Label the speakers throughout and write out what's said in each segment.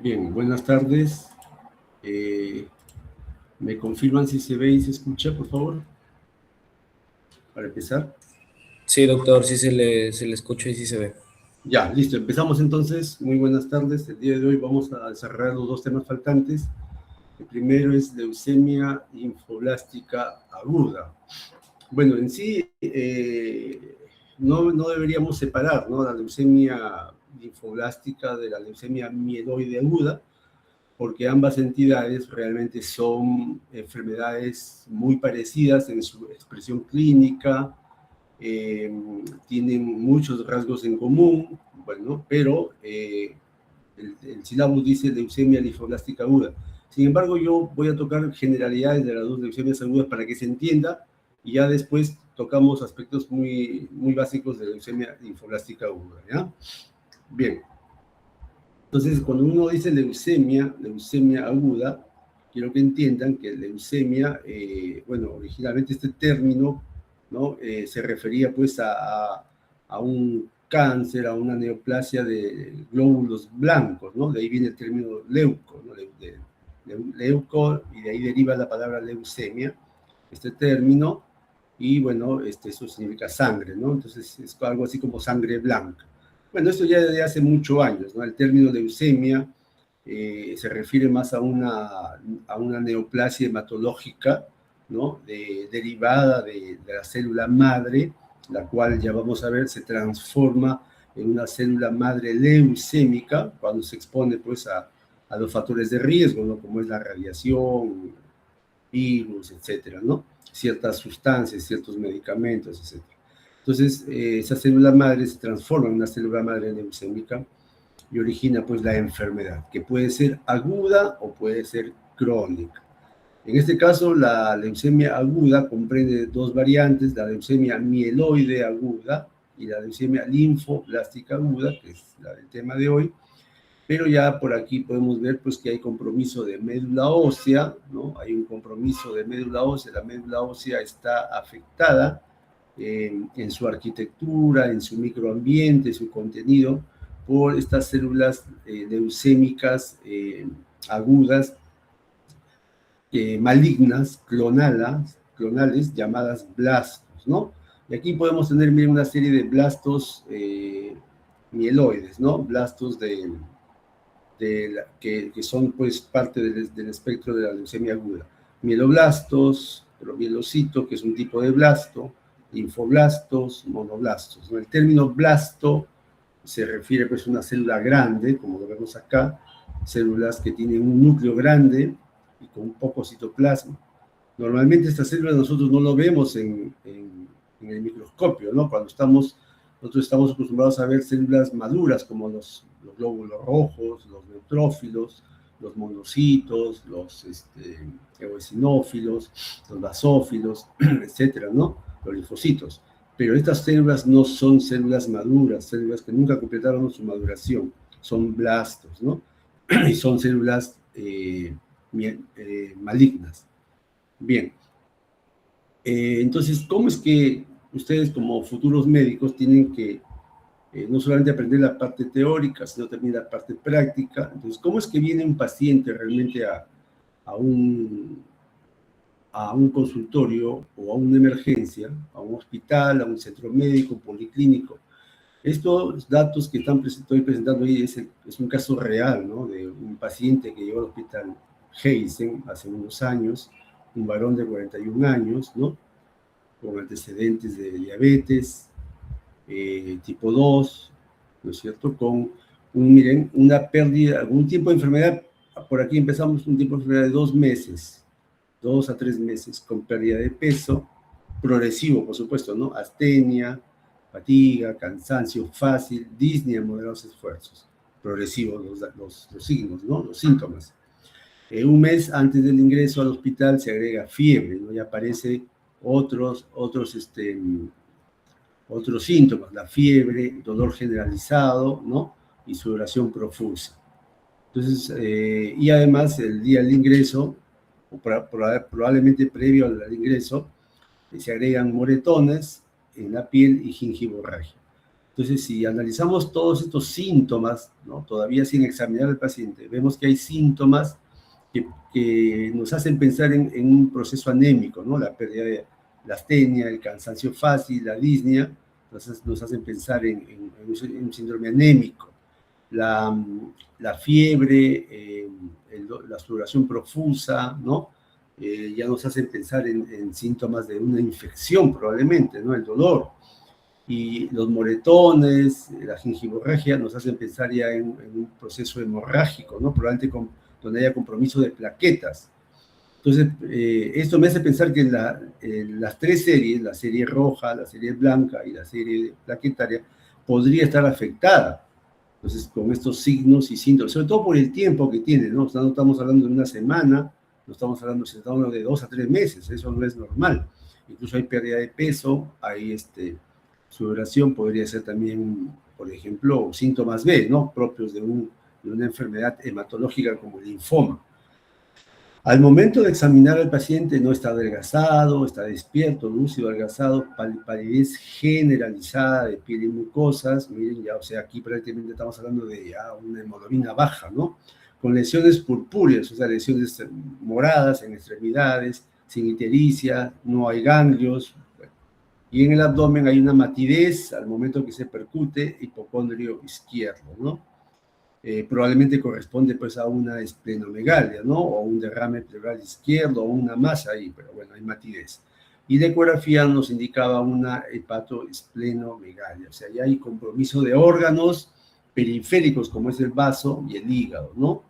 Speaker 1: Bien, buenas tardes. ¿Me confirman si se ve y se escucha, por favor? Para empezar.
Speaker 2: Sí, doctor, sí se le escucha y sí se ve.
Speaker 1: Ya, listo. Empezamos entonces. Muy buenas tardes. El día de hoy vamos a desarrollar los dos temas faltantes. El primero es leucemia linfoblástica aguda. Bueno, en sí, no deberíamos separar, ¿no?, la leucemia linfoblástica de la leucemia mieloide aguda, porque ambas entidades realmente son enfermedades muy parecidas en su expresión clínica, tienen muchos rasgos en común, bueno, pero el sílabus dice leucemia linfoblástica aguda. Sin embargo, yo voy a tocar generalidades de las dos leucemias agudas para que se entienda, y ya después tocamos aspectos muy básicos de leucemia linfoblástica aguda, ¿ya? Bien. Entonces, cuando uno dice leucemia aguda, quiero que entiendan que leucemia, bueno, originalmente este término, ¿no?, se refería pues a un cáncer, a una neoplasia de glóbulos blancos, ¿no? De ahí viene el término leuco, ¿no? Leuco, y de ahí deriva la palabra leucemia, este término, y bueno, eso significa sangre, ¿no? Entonces es algo así como sangre blanca. Bueno, esto ya desde hace muchos años, ¿no? El término leucemia se refiere más a una neoplasia hematológica, ¿no?, derivada de la célula madre, la cual ya vamos a ver se transforma en una célula madre leucémica cuando se expone pues a los factores de riesgo, ¿no?, como es la radiación, virus, etcétera, ¿no?, ciertas sustancias, ciertos medicamentos, etcétera. Entonces, esa célula madre se transforma en una célula madre leucémica y origina pues la enfermedad, que puede ser aguda o puede ser crónica. En este caso, la leucemia aguda comprende dos variantes, la leucemia mieloide aguda y la leucemia linfoblástica aguda, que es la del tema de hoy, pero ya por aquí podemos ver pues que hay compromiso de médula ósea, ¿no? Hay un compromiso de médula ósea, la médula ósea está afectada en su arquitectura, en su microambiente, su contenido, por estas células leucémicas agudas, malignas, clonales, llamadas blastos, ¿no? Y aquí podemos tener, miren, una serie de blastos mieloides, ¿no? Blastos que son pues parte del espectro de la leucemia aguda. Mieloblastos, promielocito, que es un tipo de blasto, linfoblastos, monoblastos, ¿no? El término blasto se refiere pues a una célula grande, como lo vemos acá, células que tienen un núcleo grande y con un poco citoplasma. Normalmente estas células nosotros no lo vemos en el microscopio, ¿no? Nosotros estamos acostumbrados a ver células maduras como los glóbulos rojos, los neutrófilos, los monocitos, los eosinófilos, los basófilos, etcétera, ¿no? Los linfocitos. Pero estas células no son células maduras, células que nunca completaron su maduración, son blastos, ¿no? Y son células malignas. Bien. Entonces, ¿cómo es que ustedes como futuros médicos tienen que no solamente aprender la parte teórica, sino también la parte práctica? Entonces, ¿cómo es que viene un paciente realmente a un consultorio o a una emergencia, a un hospital, a un centro médico, policlínico? Estos datos que estoy presentando ahí es un caso real, ¿no?, de un paciente que llegó al hospital Heisen hace unos años, un varón de 41 años, ¿no?, con antecedentes de diabetes tipo 2, ¿no es cierto?, con miren, una pérdida, un tiempo de enfermedad, por aquí empezamos un tiempo de enfermedad de 2 meses, 2 a 3 meses, con pérdida de peso, progresivo, por supuesto, ¿no?, astenia, fatiga, cansancio fácil, disnea, moderados esfuerzos, progresivos los signos, ¿no?, los síntomas. Un mes antes del ingreso al hospital se agrega fiebre, ¿no?, y aparece otros síntomas, la fiebre, dolor generalizado, ¿no?, y sudoración profusa. Entonces, y además el día del ingreso, o probablemente previo al ingreso, se agregan moretones en la piel y gingivorragia. Entonces, si analizamos todos estos síntomas, ¿no? Todavía sin examinar al paciente, vemos que hay síntomas que nos hacen pensar en un proceso anémico, ¿no? La pérdida de la astenia, el cansancio fácil, la disnea, entonces nos hacen pensar en un síndrome anémico. La fiebre, la sudoración profusa, ¿no? Ya nos hacen pensar en síntomas de una infección probablemente, ¿no? El dolor. Y los moretones, la gingivorragia nos hacen pensar ya en un proceso hemorrágico, ¿no? Probablemente donde haya compromiso de plaquetas. Entonces, esto me hace pensar que las tres series, la serie roja, la serie blanca y la serie plaquetaria, podría estar afectada. Entonces, con estos signos y síntomas, sobre todo por el tiempo que tiene, ¿no? O sea, no estamos hablando de una semana, no estamos hablando de 2 a 3 meses, eso no es normal. Incluso hay pérdida de peso, hay sudoración, podría ser también, por ejemplo, síntomas B, ¿no? Propios de una enfermedad hematológica como el linfoma. Al momento de examinar al paciente no está adelgazado, está despierto, lúcido, adelgazado, palidez generalizada de piel y mucosas, miren ya, o sea, aquí prácticamente estamos hablando de ya una hemoglobina baja, ¿no? Con lesiones purpúreas, o sea, lesiones moradas en extremidades, sin ictericia, no hay ganglios, bueno. Y en el abdomen hay una matidez al momento que se percute hipocondrio izquierdo, ¿no? Probablemente corresponde pues a una esplenomegalia, ¿no? O un derrame pleural izquierdo, o una masa ahí, pero bueno, hay matidez. Y la ecografía nos indicaba una hepatoesplenomegalia, o sea, ya hay compromiso de órganos periféricos como es el vaso y el hígado, ¿no?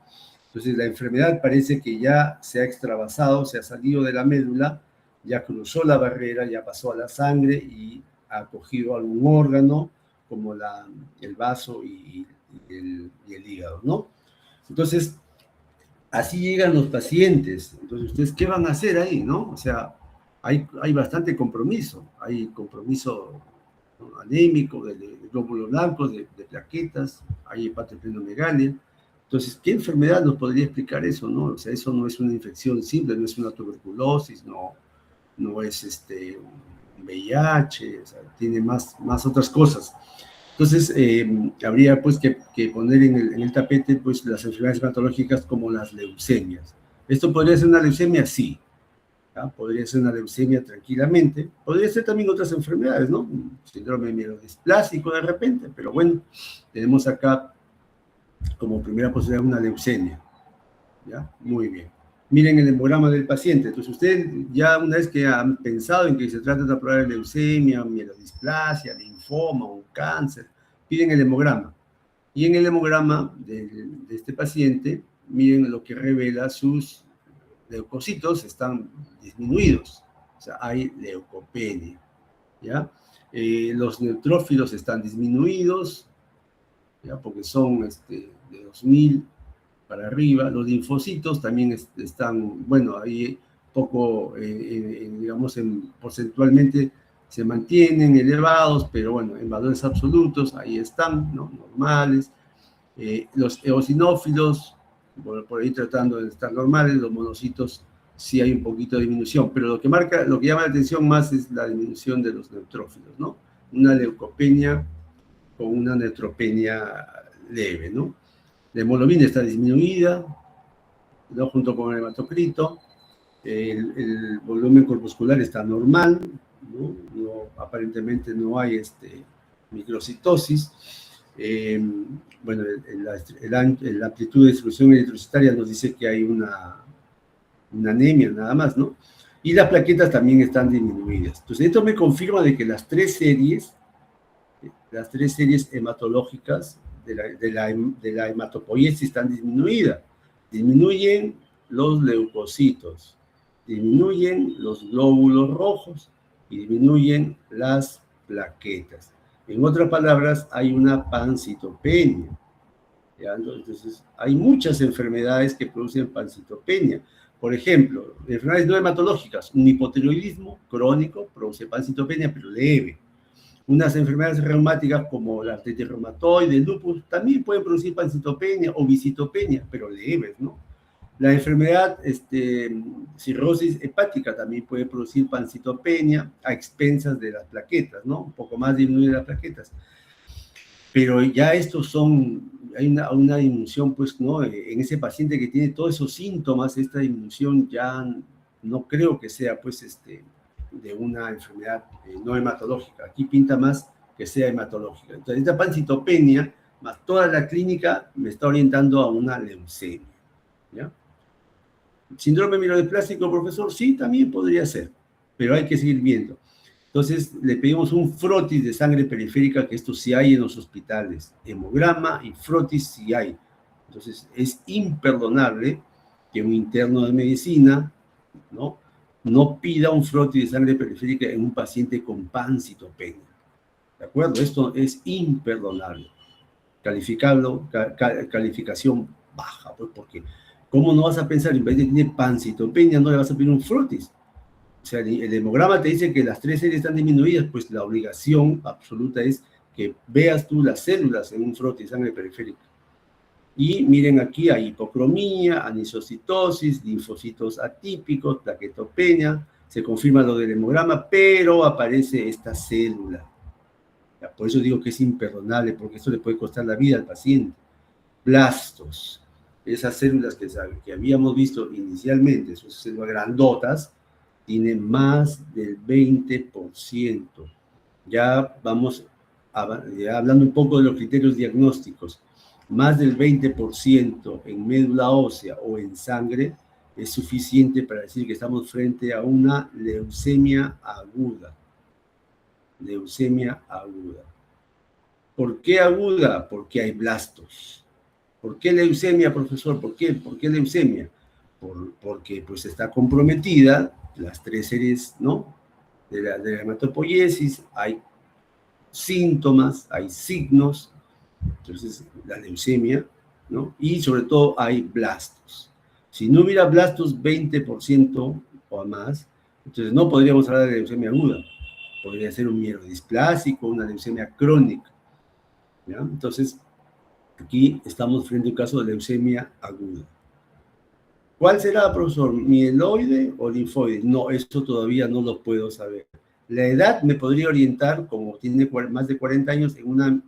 Speaker 1: Entonces la enfermedad parece que ya se ha extravasado, se ha salido de la médula, ya cruzó la barrera, ya pasó a la sangre y ha cogido algún órgano como el vaso y el hígado, ¿no? Entonces, así llegan los pacientes. Entonces, ¿ustedes qué van a hacer ahí, no? O sea, hay bastante compromiso. Hay compromiso, ¿no? Anémico, de glóbulos blancos, de plaquetas, hay hepatoesplenomegalia. Entonces, ¿qué enfermedad nos podría explicar eso, no? O sea, eso no es una infección simple, no es una tuberculosis, no es un VIH, o sea, tiene más otras cosas. Entonces, habría pues que poner en el tapete pues las enfermedades hematológicas como las leucemias. ¿Esto podría ser una leucemia? Sí. ¿Ya? Podría ser una leucemia tranquilamente. Podría ser también otras enfermedades, ¿no? Un síndrome mielodisplásico de repente, pero bueno, tenemos acá como primera posibilidad una leucemia. ¿Ya? Muy bien. Miren el hemograma del paciente. Entonces, ustedes ya una vez que han pensado en que se trata de una prueba de leucemia, mielodisplasia, linfoma, un cáncer, piden el hemograma. Y en el hemograma de este paciente, miren lo que revela: sus leucocitos están disminuidos. O sea, hay leucopenia. ¿Ya? Los neutrófilos están disminuidos, ¿ya? Porque son de 2000 para arriba. Los linfocitos también están, bueno, ahí poco, digamos, porcentualmente se mantienen elevados, pero bueno, en valores absolutos ahí están, ¿no? Normales. Los eosinófilos, por ahí tratando de estar normales. Los monocitos sí hay un poquito de disminución, pero lo que llama la atención más es la disminución de los neutrófilos, ¿no? Una leucopenia con una neutropenia leve, ¿no? La hemoglobina está disminuida, ¿no? Junto con el hematocrito. El volumen corpuscular está normal, ¿no? Aparentemente no hay microcitosis. Bueno, la amplitud de distribución eritrocitaria nos dice que hay una anemia nada más, ¿no? Y las plaquetas también están disminuidas. Entonces, esto me confirma de que las tres series hematológicas de la hematopoiesis están disminuidas. Disminuyen los leucocitos, disminuyen los glóbulos rojos y disminuyen las plaquetas. En otras palabras, hay una pancitopenia. ¿Ya? Entonces, hay muchas enfermedades que producen pancitopenia. Por ejemplo, enfermedades no hematológicas, un hipotiroidismo crónico produce pancitopenia, pero leve. Unas enfermedades reumáticas como la artritis reumatoide, el lupus, también pueden producir pancitopenia o visitopenia, pero leves, ¿no? La enfermedad, cirrosis hepática, también puede producir pancitopenia a expensas de las plaquetas, ¿no? Un poco más disminuir las plaquetas. pero ya estos son, hay una disminución, pues, ¿no? En ese paciente que tiene todos esos síntomas, esta disminución ya no creo que sea, pues, de una enfermedad no hematológica. Aquí pinta más que sea hematológica. Entonces, esta pancitopenia, más toda la clínica, me está orientando a una leucemia, ¿ya? ¿Síndrome mielodiplásico, profesor? Sí, también podría ser, pero hay que seguir viendo. Entonces, le pedimos un frotis de sangre periférica, que esto sí hay en los hospitales. Hemograma y frotis sí hay. Entonces, es imperdonable que un interno de medicina, no pida un frotis de sangre periférica en un paciente con pancitopenia. ¿De acuerdo? Esto es imperdonable. Calificación baja, pues, porque ¿cómo no vas a pensar en un paciente que tiene pancitopenia, no le vas a pedir un frotis? O sea, el hemograma te dice que las 3 series están disminuidas, pues la obligación absoluta es que veas tú las células en un frotis de sangre periférica. Y miren, aquí hay hipocromía, anisocitosis, linfocitos atípicos, plaquetopenia, se confirma lo del hemograma, pero aparece esta célula. Por eso digo que es imperdonable, porque esto le puede costar la vida al paciente. Blastos, esas células que habíamos visto inicialmente, esas células grandotas, tienen más del 20%. Ya vamos ya hablando un poco de los criterios diagnósticos. Más del 20% en médula ósea o en sangre es suficiente para decir que estamos frente a una leucemia aguda. Leucemia aguda. ¿Por qué aguda? Porque hay blastos. ¿Por qué leucemia, profesor? ¿Por qué leucemia? Porque pues está comprometida las 3 series, ¿no? De la hematopoiesis, hay síntomas, hay signos, entonces la leucemia, ¿no? Y sobre todo hay blastos. Si no hubiera blastos 20% o más, entonces no podríamos hablar de leucemia aguda. Podría ser un mielodisplásico, una leucemia crónica, ¿ya? Entonces, aquí estamos frente a un caso de leucemia aguda. ¿Cuál será, profesor? ¿Mieloide o linfoide? No, esto todavía no lo puedo saber. La edad me podría orientar, como tiene más de 40 años, en una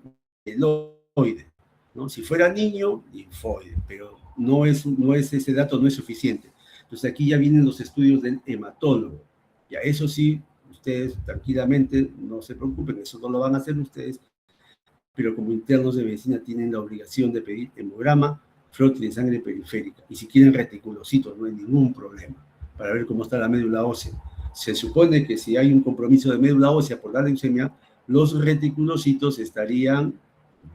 Speaker 1: mieloide, ¿no? Si fuera niño, linfoide, pero no es ese dato no es suficiente. Entonces aquí ya vienen los estudios del hematólogo. Ya eso sí, ustedes tranquilamente no se preocupen, eso no lo van a hacer ustedes, pero como internos de medicina tienen la obligación de pedir hemograma, frotis de sangre periférica, y si quieren reticulocitos, no hay ningún problema, para ver cómo está la médula ósea. Se supone que si hay un compromiso de médula ósea por la leucemia, los reticulocitos estarían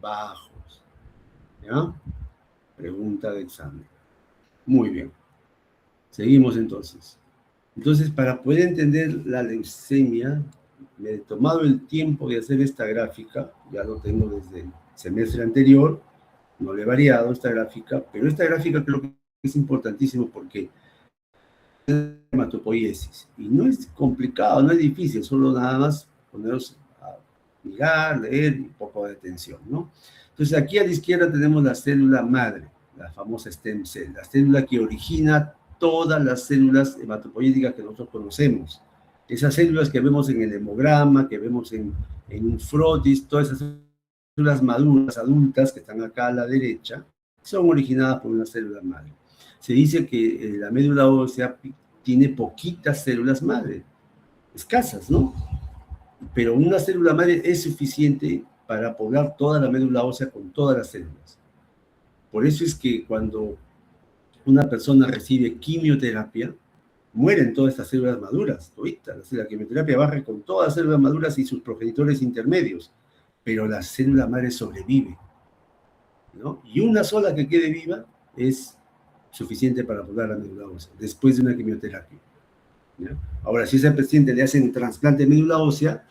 Speaker 1: bajos. ¿Ya? Pregunta de examen. Muy bien. Seguimos entonces. Entonces, para poder entender la leucemia, me he tomado el tiempo de hacer esta gráfica, ya lo tengo desde el semestre anterior, no le he variado esta gráfica, pero esta gráfica creo que es importantísimo porque es hematopoiesis, y no es complicado, no es difícil, solo nada más ponernos a mirar, leer y un poco de atención, ¿no? Entonces, aquí a la izquierda tenemos la célula madre, la famosa stem cell, la célula que origina todas las células hematopoyéticas que nosotros conocemos. Esas células que vemos en el hemograma, que vemos en un frotis, todas esas células maduras, adultas, que están acá a la derecha, son originadas por una célula madre. Se dice que la médula ósea tiene poquitas células madre, escasas, ¿no? Pero una célula madre es suficiente para poblar toda la médula ósea con todas las células. Por eso es que cuando una persona recibe quimioterapia, mueren todas estas células maduras. Ahorita la quimioterapia barre con todas las células maduras y sus progenitores intermedios, pero la célula madre sobrevive, ¿no? Y una sola que quede viva es suficiente para poblar la médula ósea después de una quimioterapia, ¿ya? Ahora, si a ese paciente le hacen trasplante de médula ósea,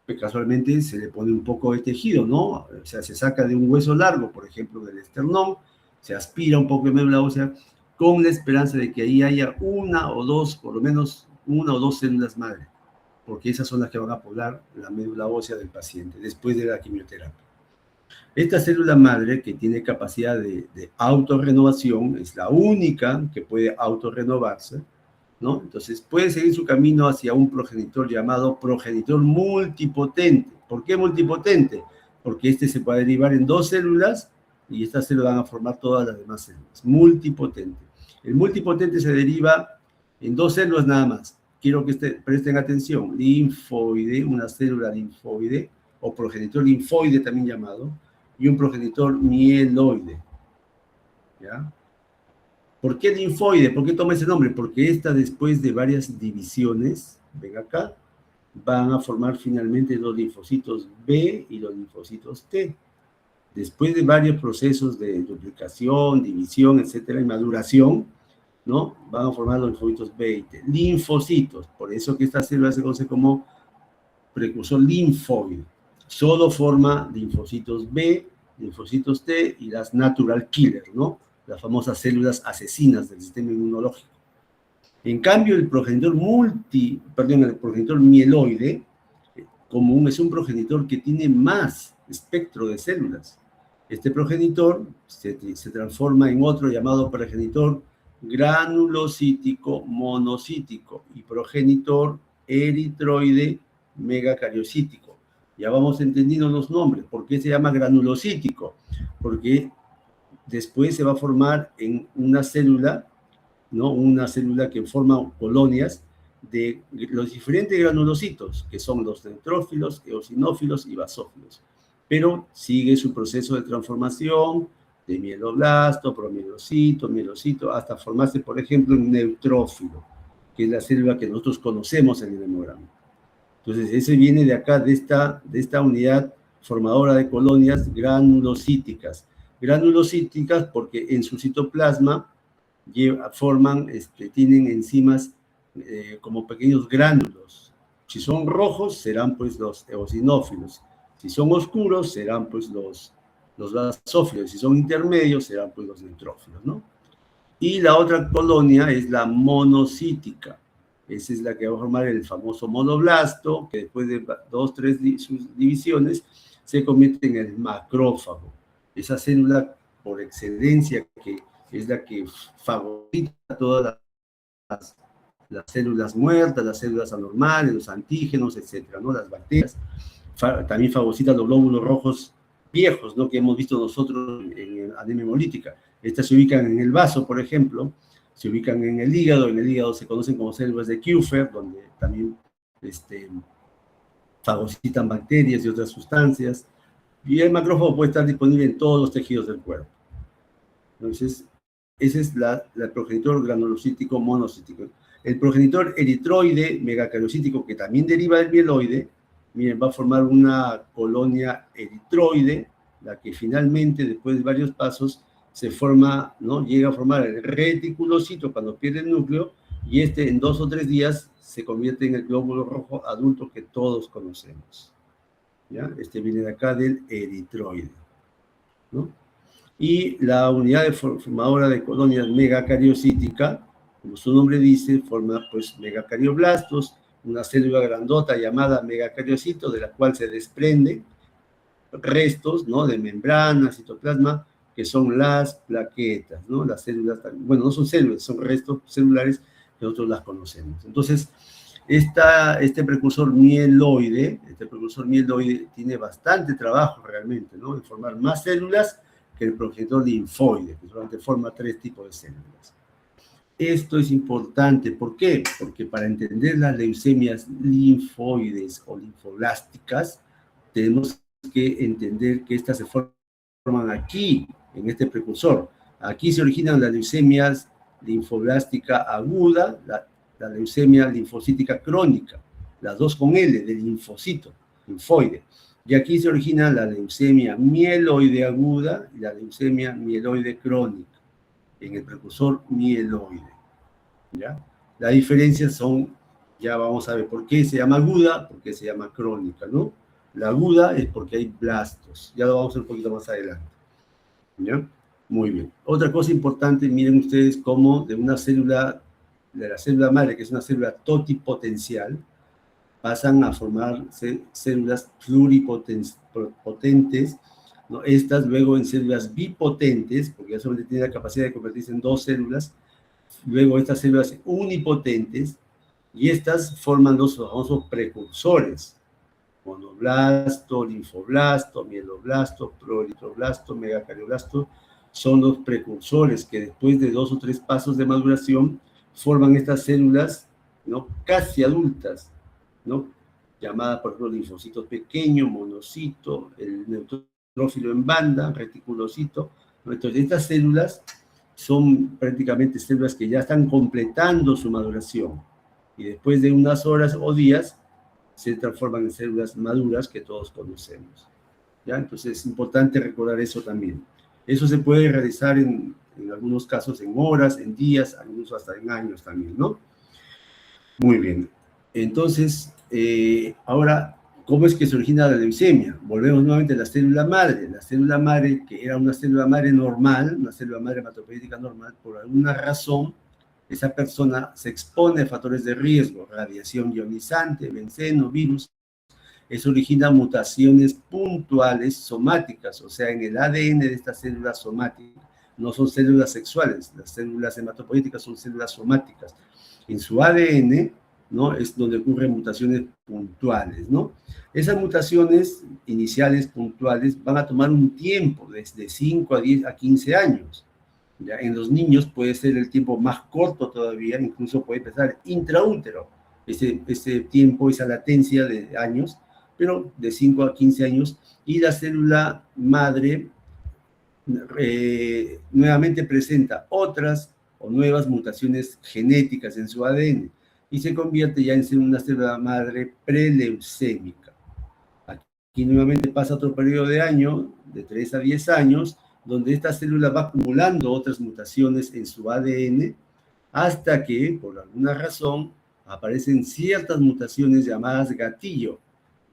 Speaker 1: pues casualmente se le pone un poco de tejido, ¿no? O sea, se saca de un hueso largo, por ejemplo, del esternón, se aspira un poco de médula ósea con la esperanza de que ahí haya una o dos, por lo menos una o dos células madre, porque esas son las que van a poblar la médula ósea del paciente después de la quimioterapia. Esta célula madre, que tiene capacidad de autorrenovación, es la única que puede autorrenovarse, ¿no? Entonces puede seguir su camino hacia un progenitor llamado progenitor multipotente. ¿Por qué multipotente? porque este se puede derivar en 2 células y estas células van a formar todas las demás células. Multipotente. El multipotente se deriva en 2 células nada más. Quiero que presten atención. Linfoide, una célula linfoide, o progenitor linfoide también llamado, y un progenitor mieloide. ¿Ya? ¿Por qué linfoide? ¿Por qué toma ese nombre? Porque esta, después de varias divisiones, ven acá, van a formar finalmente los linfocitos B y los linfocitos T. Después de varios procesos de duplicación, división, etcétera, y maduración, ¿no? Van a formar los linfocitos B y T. Linfocitos, por eso que esta célula se conoce como precursor linfoide. Solo forma linfocitos B, linfocitos T y las natural killer, ¿no? Las famosas células asesinas del sistema inmunológico. En cambio, el progenitor el progenitor mieloide común es un progenitor que tiene más espectro de células. Este progenitor se transforma en otro llamado progenitor granulocítico monocítico y progenitor eritroide megacariocítico. Ya vamos entendiendo los nombres. ¿Por qué se llama granulocítico? Porque después se va a formar en una célula, ¿no? Una célula que forma colonias de los diferentes granulocitos, que son los neutrófilos, eosinófilos y basófilos. Pero sigue su proceso de transformación de mieloblasto, promielocito, mielocito, hasta formarse, por ejemplo, un neutrófilo, que es la célula que nosotros conocemos en el hemograma. Entonces, ese viene de acá, de esta unidad formadora de colonias granulocíticas. Granulocíticas porque en su citoplasma tienen enzimas como pequeños gránulos. Si son rojos, serán pues los eosinófilos. Si son oscuros, serán pues los basófilos. Si son intermedios, serán pues los neutrófilos, ¿no? Y la otra colonia es la monocítica. Esa es la que va a formar el famoso monoblasto, que después de 2, 3 divisiones se convierte en el macrófago. Esa célula por excelencia que es la que fagocita todas las células muertas, las células anormales, los antígenos, etcétera, ¿no? Las bacterias. También fagocita los glóbulos rojos viejos, ¿no? Que hemos visto nosotros en anemia hemolítica. Estas se ubican en el vaso, por ejemplo, se ubican en el hígado se conocen como células de Kupffer, donde también fagocitan bacterias y otras sustancias, y el macrófago puede estar disponible en todos los tejidos del cuerpo. Entonces, ese es el progenitor granulocítico monocítico. El progenitor eritroide megacariocítico, que también deriva del mieloide, miren, va a formar una colonia eritroide, la que finalmente, después de varios pasos, se forma, ¿no? Llega a formar el reticulocito cuando pierde el núcleo, y en 2 o 3 días se convierte en el glóbulo rojo adulto que todos conocemos. ¿Ya? Viene de acá del eritroide, ¿no? Y la unidad formadora de colonias megacariocítica, como su nombre dice, forma pues megacarioblastos, una célula grandota llamada megacariocito, de la cual se desprenden restos, ¿no? De membrana, citoplasma, que son las plaquetas, ¿no? Las células, bueno, no son células, son restos celulares que nosotros las conocemos. Entonces, este precursor mieloide tiene bastante trabajo realmente, ¿no? En formar más células que el progenitor linfoide, que solamente forma 3 tipos de células. Esto es importante, ¿por qué? Porque para entender las leucemias linfoides o linfoblásticas, tenemos que entender que estas se forman aquí, en este precursor. Aquí se originan las leucemias linfoblástica aguda, la leucemia linfocítica crónica, las dos con L, de linfocito, linfoide. Y aquí se origina la leucemia mieloide aguda y la leucemia mieloide crónica, en el precursor mieloide. ¿Ya? Las diferencias son, ya vamos a ver por qué se llama aguda, por qué se llama crónica, ¿no? La aguda es porque hay blastos, ya lo vamos a ver un poquito más adelante. ¿Ya? Muy bien. Otra cosa importante, miren ustedes cómo de una célula, de la célula madre, que es una célula totipotencial, pasan a formarse células pluripotentes, ¿no? Estas luego en células bipotentes, porque ya solamente tienen la capacidad de convertirse en 2 células, luego estas células unipotentes, y estas forman los famosos precursores. Monoblasto, linfoblasto, mieloblasto, proeritroblasto, megacardioblasto, son los precursores que después de 2 o 3 pasos de maduración forman estas células, ¿no?, casi adultas, ¿no?, llamadas, por ejemplo, linfocitos pequeños, monocito, el neutrófilo en banda, reticulocito, ¿no? Entonces, estas células son prácticamente células que ya están completando su maduración y después de unas horas o días se transforman en células maduras que todos conocemos, ¿ya? Entonces es importante recordar eso también. Eso se puede realizar en algunos casos en horas, en días, algunos hasta en años también, ¿no? Muy bien. Entonces, ahora, ¿cómo es que se origina la leucemia? Volvemos nuevamente a la célula madre. La célula madre, que era una célula madre normal, una célula madre hematopoyética normal, por alguna razón, esa persona se expone a factores de riesgo, radiación ionizante, benceno, virus. Eso origina mutaciones puntuales somáticas, o sea, en el ADN de estas células somáticas. No son células sexuales, las células hematopoyéticas son células somáticas. En su ADN, ¿no?, es donde ocurren mutaciones puntuales, ¿no? Esas mutaciones iniciales puntuales van a tomar un tiempo, desde 5 a 10 a 15 años. ¿Ya? En los niños puede ser el tiempo más corto todavía, incluso puede empezar intraútero, ese tiempo, esa latencia de años, pero de 5 a 15 años, y la célula madre nuevamente presenta otras o nuevas mutaciones genéticas en su ADN y se convierte ya en una célula madre preleucémica. Aquí nuevamente pasa otro periodo de año, de 3 a 10 años, donde esta célula va acumulando otras mutaciones en su ADN hasta que, por alguna razón, aparecen ciertas mutaciones llamadas gatillo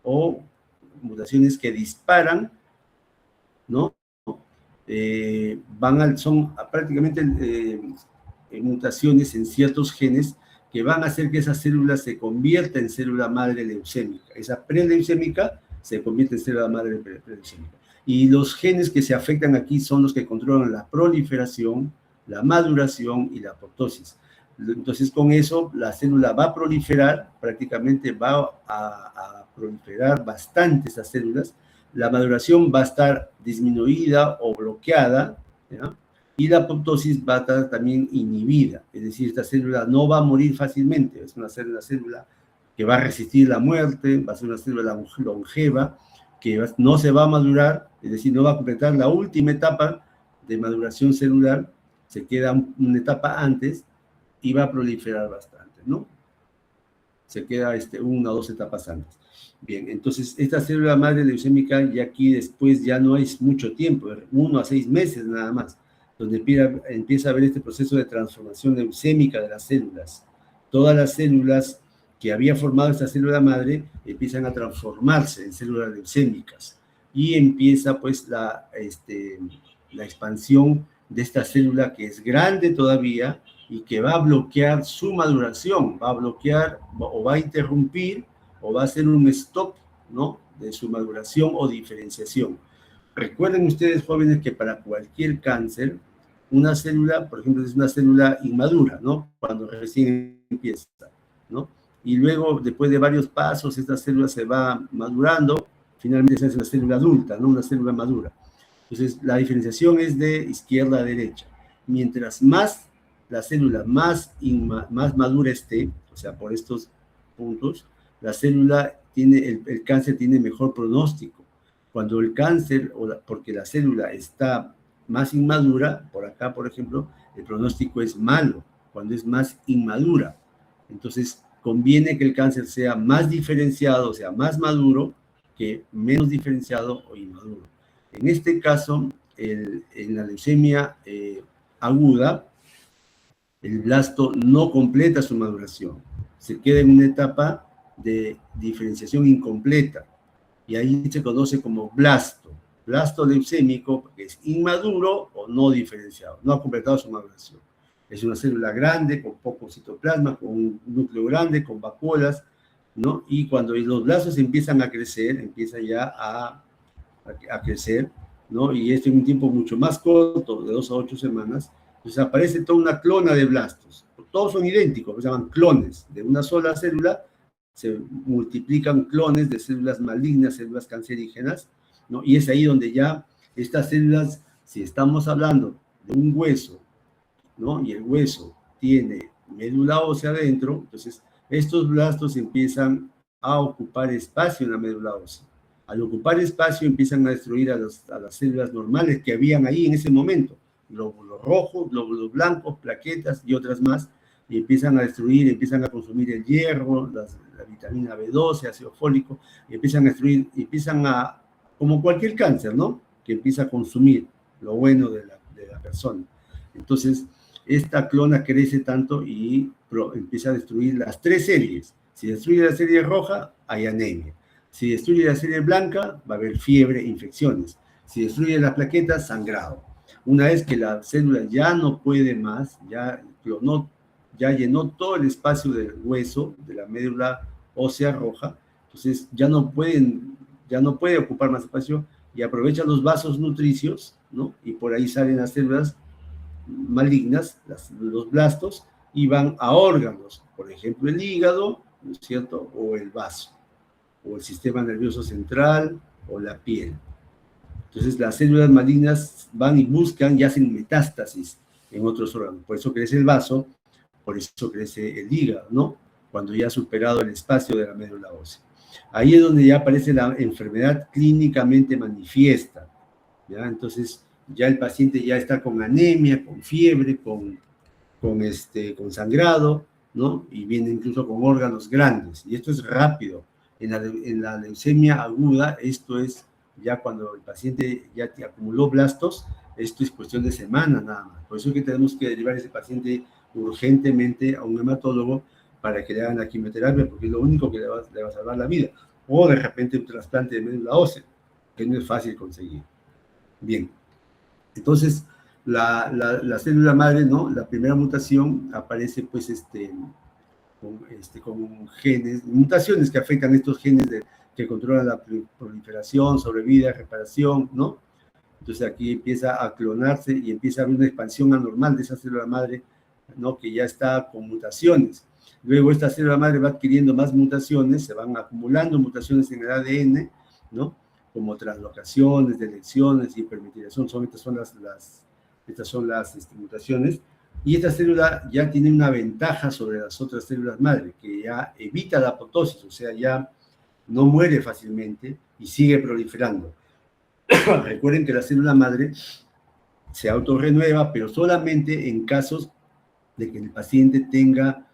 Speaker 1: o mutaciones que disparan, ¿no? Son prácticamente mutaciones en ciertos genes que van a hacer que esa célula se convierta en célula madre leucémica. Esa preleucémica se convierte en célula madre preleucémica. Y los genes que se afectan aquí son los que controlan la proliferación, la maduración y la apoptosis. Entonces, con eso, la célula va a proliferar, prácticamente va a proliferar bastante esas células. La maduración va a estar disminuida o bloqueada, ¿ya? Y la apoptosis va a estar también inhibida, es decir, esta célula no va a morir fácilmente, es una célula que va a resistir la muerte, va a ser una célula longeva, que no se va a madurar, es decir, no va a completar la última etapa de maduración celular, se queda una etapa antes y va a proliferar bastante, ¿no? Se queda 1 o 2 etapas antes. Bien, entonces esta célula madre leucémica ya aquí después ya no es mucho tiempo, 1 a 6 meses nada más, donde empieza a haber este proceso de transformación leucémica de las células. Todas las células que había formado esta célula madre empiezan a transformarse en células leucémicas y empieza pues la expansión de esta célula que es grande todavía y que va a bloquear su maduración, va a bloquear o va a interrumpir o va a hacer un stop, ¿no?, de su maduración o diferenciación. Recuerden ustedes, jóvenes, que para cualquier cáncer, una célula, por ejemplo, es una célula inmadura, ¿no?, cuando recién empieza, ¿no? Y luego, después de varios pasos, esta célula se va madurando, finalmente se hace una célula adulta, ¿no?, una célula madura. Entonces, la diferenciación es de izquierda a derecha. Mientras más la célula más madura esté, o sea, por estos puntos, la célula tiene, el cáncer tiene mejor pronóstico. Cuando el cáncer, porque la célula está más inmadura, por acá, por ejemplo, el pronóstico es malo, cuando es más inmadura. Entonces, conviene que el cáncer sea más diferenciado, o sea, más maduro, que menos diferenciado o inmaduro. En este caso, en la leucemia aguda, el blasto no completa su maduración, se queda en una etapa de diferenciación incompleta, y ahí se conoce como blasto leucémico, que es inmaduro o no diferenciado, no ha completado su maduración. Es una célula grande, con poco citoplasma, con un núcleo grande, con vacuolas, ¿no? Y cuando los blastos empiezan a crecer, empiezan ya a crecer, ¿no? Y esto en un tiempo mucho más corto, de 2 a 8 semanas, pues aparece toda una clona de blastos. Todos son idénticos, se llaman clones de una sola célula, se multiplican clones de células malignas, células cancerígenas, ¿no? Y es ahí donde ya estas células, si estamos hablando de un hueso, ¿no? Y el hueso tiene médula ósea adentro, entonces estos blastos empiezan a ocupar espacio en la médula ósea. Al ocupar espacio empiezan a destruir a las células normales que habían ahí en ese momento, glóbulos rojos, glóbulos blancos, plaquetas y otras más, y empiezan a destruir, empiezan a consumir el hierro, la vitamina B12, ácido fólico, y empiezan a destruir, empiezan a, como cualquier cáncer, ¿no? Que empieza a consumir lo bueno de la persona. Entonces, esta clona crece tanto y empieza a destruir las 3 series. Si destruye la serie roja, hay anemia. Si destruye la serie blanca, va a haber fiebre, infecciones. Si destruye las plaquetas, sangrado. Una vez que la célula ya no puede más, ya clonó, ya llenó todo el espacio del hueso, de la médula ósea roja, entonces ya no puede ocupar más espacio y aprovecha los vasos nutricios, ¿no? Y por ahí salen las células malignas, los blastos, y van a órganos, por ejemplo el hígado, ¿no es cierto?, o el vaso, o el sistema nervioso central, o la piel. Entonces las células malignas van y buscan y hacen metástasis en otros órganos. Por eso crece el vaso, por eso crece el hígado, ¿no? Cuando ya ha superado el espacio de la médula ósea. Ahí es donde ya aparece la enfermedad clínicamente manifiesta, ¿ya? Entonces ya el paciente ya está con anemia, con fiebre, con sangrado, ¿no? Y viene incluso con órganos grandes. Y esto es rápido. En la leucemia aguda, esto es ya cuando el paciente ya acumuló blastos, esto es cuestión de semanas nada más. Por eso es que tenemos que derivar a ese paciente urgentemente a un hematólogo para que le hagan la quimioterapia, porque es lo único que le va a salvar la vida. O de repente un trasplante de médula ósea, que no es fácil conseguir. Bien, entonces la célula madre, ¿no? La primera mutación aparece pues con genes, mutaciones que afectan estos genes que controlan la proliferación, sobrevida, reparación, ¿no? Entonces aquí empieza a clonarse y empieza a haber una expansión anormal de esa célula madre, ¿no? Que ya está con mutaciones. Luego esta célula madre va adquiriendo más mutaciones, se van acumulando mutaciones en el ADN, ¿no? Como translocaciones, deleciones, hipermetilación, estas son las mutaciones. Y esta célula ya tiene una ventaja sobre las otras células madre, que ya evita la apoptosis, o sea, ya no muere fácilmente y sigue proliferando. Recuerden que la célula madre se autorrenueva, pero solamente en casos de que el paciente tenga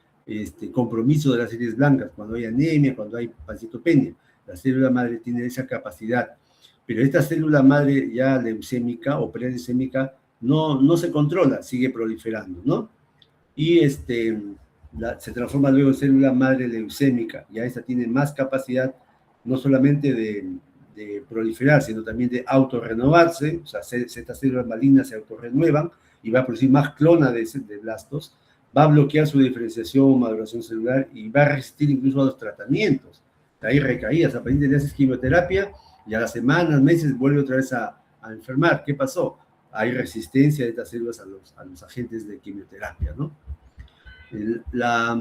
Speaker 1: compromiso de las células blancas, cuando hay anemia, cuando hay pancitopenia. La célula madre tiene esa capacidad. Pero esta célula madre ya leucémica o preleucémica no se controla, sigue proliferando, ¿no? Y se transforma luego en célula madre leucémica. Ya esta tiene más capacidad no solamente de proliferar, sino también de autorrenovarse. O sea, estas células malignas se autorrenuevan y va a producir más clona de blastos, va a bloquear su diferenciación, maduración celular y va a resistir incluso a los tratamientos. Hay recaídas, a partir de le haces quimioterapia y a las semanas, meses vuelve otra vez a enfermar. ¿Qué pasó? Hay resistencia de estas células a los agentes de quimioterapia, ¿no? La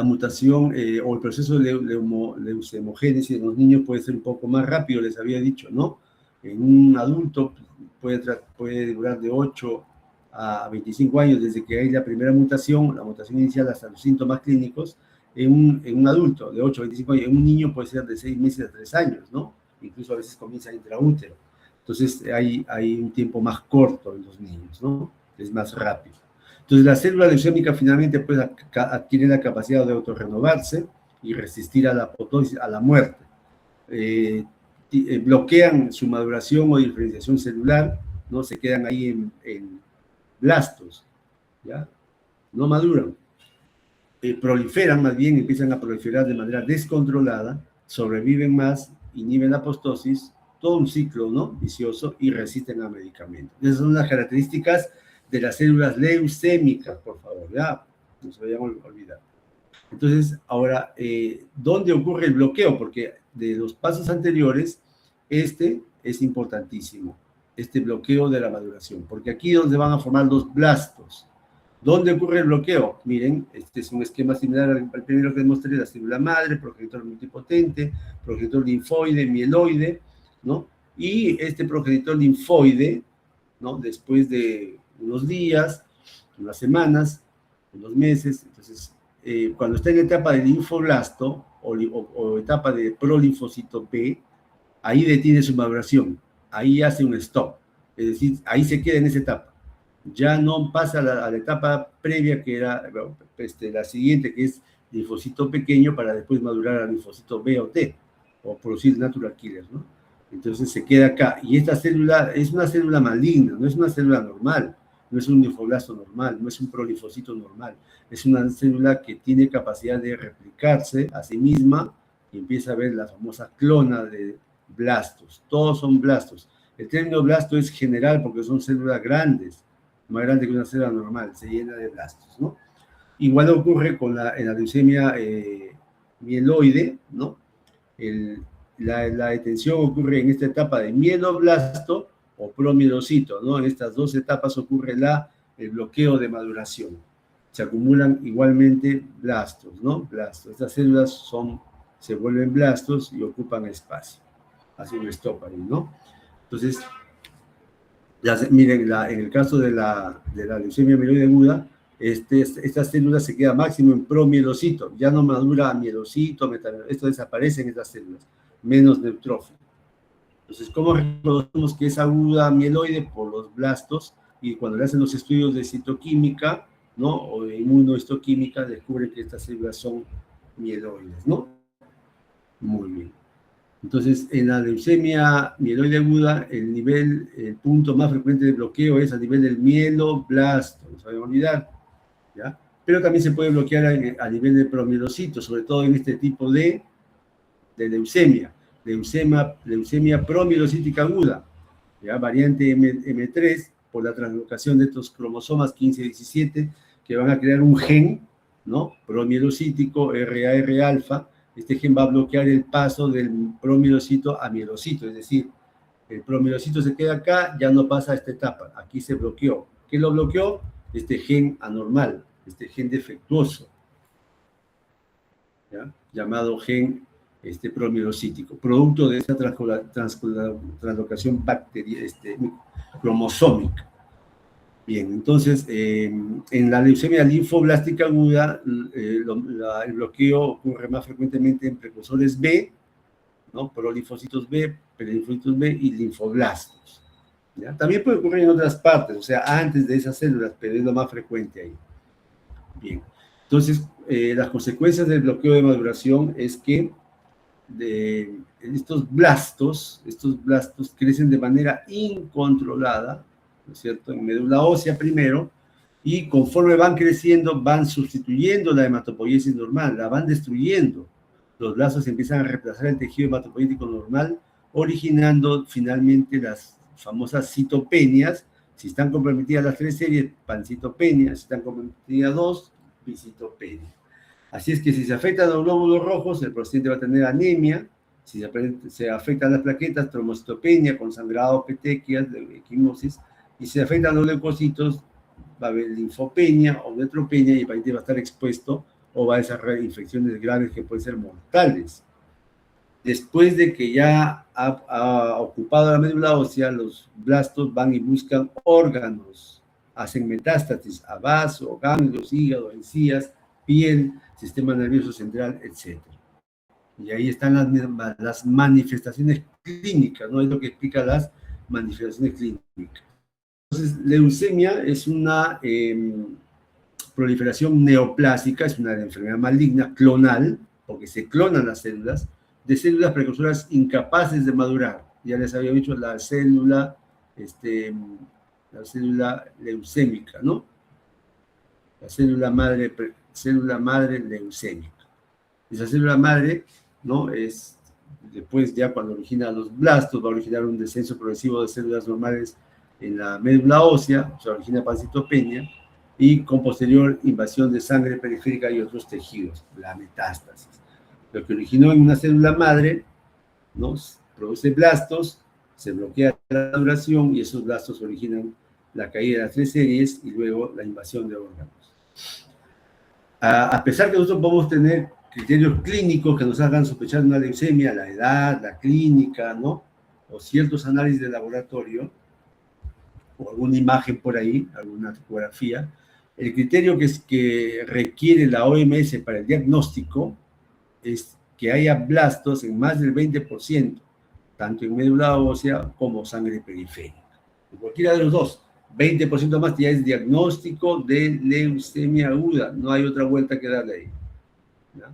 Speaker 1: mutación o el proceso de leucemogénesis en los niños puede ser un poco más rápido, les había dicho, ¿no? En un adulto puede durar de 8 a 25 años desde que hay la primera mutación, la mutación inicial hasta los síntomas clínicos, en un adulto de 8 a 25 años. En un niño puede ser de 6 meses a 3 años, ¿no? Incluso a veces comienza intraútero. Entonces hay un tiempo más corto en los niños, ¿no? Es más rápido. Entonces la célula leucémica finalmente pues, adquiere la capacidad de autorrenovarse y resistir a la apoptosis, a la muerte. Bloquean su maduración o diferenciación celular, ¿no? Se quedan ahí en blastos, ¿ya? No maduran. Proliferan más bien, empiezan a proliferar de manera descontrolada, sobreviven más, inhiben la apoptosis, todo un ciclo, ¿no? Vicioso, y resisten a medicamentos. Esas son las características de las células leucémicas, por favor, ya, no se vayan a olvidar. Entonces, ahora, ¿dónde ocurre el bloqueo? Porque de los pasos anteriores, es importantísimo, este bloqueo de la maduración, porque aquí es donde van a formar los blastos. ¿Dónde ocurre el bloqueo? Miren, este es un esquema similar al primero que les mostré, la célula madre, progenitor multipotente, progenitor linfoide, mieloide, ¿no? Y este progenitor linfoide, ¿no? Después de unos días, unas semanas, unos meses, entonces, cuando está en etapa de linfoblasto o etapa de prolinfocito B, ahí detiene su maduración, ahí hace un stop, es decir, ahí se queda en esa etapa. Ya no pasa a la etapa previa, que era la siguiente, que es linfocito pequeño, para después madurar al linfocito B o T, o producir natural killers, ¿no? Entonces se queda acá. Y esta célula es una célula maligna, no es una célula normal, no es un linfoblasto normal, no es un prolinfocito normal, es una célula que tiene capacidad de replicarse a sí misma y empieza a ver la famosa clona de blastos. Todos son blastos. El término blasto es general porque son células grandes, más grande que una célula normal, se llena de blastos, ¿no? Igual ocurre en la leucemia mieloide, ¿no? La detención ocurre en esta etapa de mieloblasto o promielocito, ¿no? En estas dos etapas ocurre el bloqueo de maduración. Se acumulan igualmente blastos, ¿no? Blastos. Estas células se vuelven blastos y ocupan espacio. Hace un stop ahí, ¿no? Entonces, miren, en el caso de la leucemia mieloide aguda, esta célula se queda máximo en promielocito, ya no madura a mielocito, esto desaparece en estas células, menos neutrófilo. Entonces, ¿cómo reconocemos que es aguda mieloide? Por los blastos, y cuando le hacen los estudios de citoquímica, ¿no? O de inmunohistoquímica, descubren que estas células son mieloides, ¿no? Muy bien. Entonces, en la leucemia mieloide aguda, el punto más frecuente de bloqueo es a nivel del mieloblasto, no se vayan a olvidar, ¿ya? Pero también se puede bloquear a nivel de promielocito, sobre todo en este tipo de leucemia, leucemia promielocítica aguda, ¿ya? Variante M3, por la translocación de estos cromosomas 15 y 17, que van a crear un gen, ¿no? Promielocítico, RAR alfa. Este gen va a bloquear el paso del promielocito a mielocito, es decir, el promielocito se queda acá, ya no pasa a esta etapa, aquí se bloqueó. ¿Qué lo bloqueó? Este gen anormal, este gen defectuoso, ¿ya? Llamado gen promielocítico, producto de esta translocación cromosómica. Bien, entonces, en la leucemia linfoblástica aguda, el bloqueo ocurre más frecuentemente en precursores B, ¿no? Prolinfocitos B, perilinfocitos B y linfoblastos, ¿ya? También puede ocurrir en otras partes, o sea, antes de esas células, pero es lo más frecuente ahí. Bien, entonces, las consecuencias del bloqueo de maduración es que estos blastos crecen de manera incontrolada, ¿no es cierto?, en médula ósea primero, y conforme van creciendo, van sustituyendo la hematopoiesis normal, la van destruyendo. Los blastos empiezan a reemplazar el tejido hematopoyético normal, originando finalmente las famosas citopenias. Si están comprometidas las tres series, pancitopenia; si están comprometidas dos, bicitopenia. Así es que si se afectan los glóbulos rojos, el paciente va a tener anemia. Si se afectan las plaquetas, trombocitopenia con sangrado, petequias, equimosis. Y si se afectan los leucocitos, va a haber linfopenia o neutropenia, y el paciente va a estar expuesto o va a desarrollar infecciones graves que pueden ser mortales. Después de que ya ha ocupado la médula ósea, los blastos van y buscan órganos, hacen metástasis a vaso, ganglios, hígado, encías, piel, sistema nervioso central, etc. Y ahí están las manifestaciones clínicas, ¿no? Es lo que explica las manifestaciones clínicas. Entonces, leucemia es una proliferación neoplásica, es una enfermedad maligna, clonal, porque se clonan las células, de células precursoras incapaces de madurar. Ya les había dicho la célula leucémica, ¿no? La célula madre leucémica. Esa célula madre, ¿no? Después, ya cuando origina los blastos, va a originar un descenso progresivo de células normales en la médula ósea, o sea, origina pancitopenia, y con posterior invasión de sangre periférica y otros tejidos, la metástasis. Lo que originó en una célula madre, ¿no? Produce blastos, se bloquea la maduración y esos blastos originan la caída de las 3 series y luego la invasión de órganos. A pesar que nosotros podemos tener criterios clínicos que nos hagan sospechar una leucemia, la edad, la clínica, ¿no? O ciertos análisis de laboratorio, o alguna imagen por ahí, alguna ecografía, el criterio que requiere la OMS para el diagnóstico es que haya blastos en más del 20%, tanto en médula ósea como sangre periférica. En cualquiera de los dos, 20% más ya es diagnóstico de leucemia aguda, no hay otra vuelta que darle ahí. ¿Ya?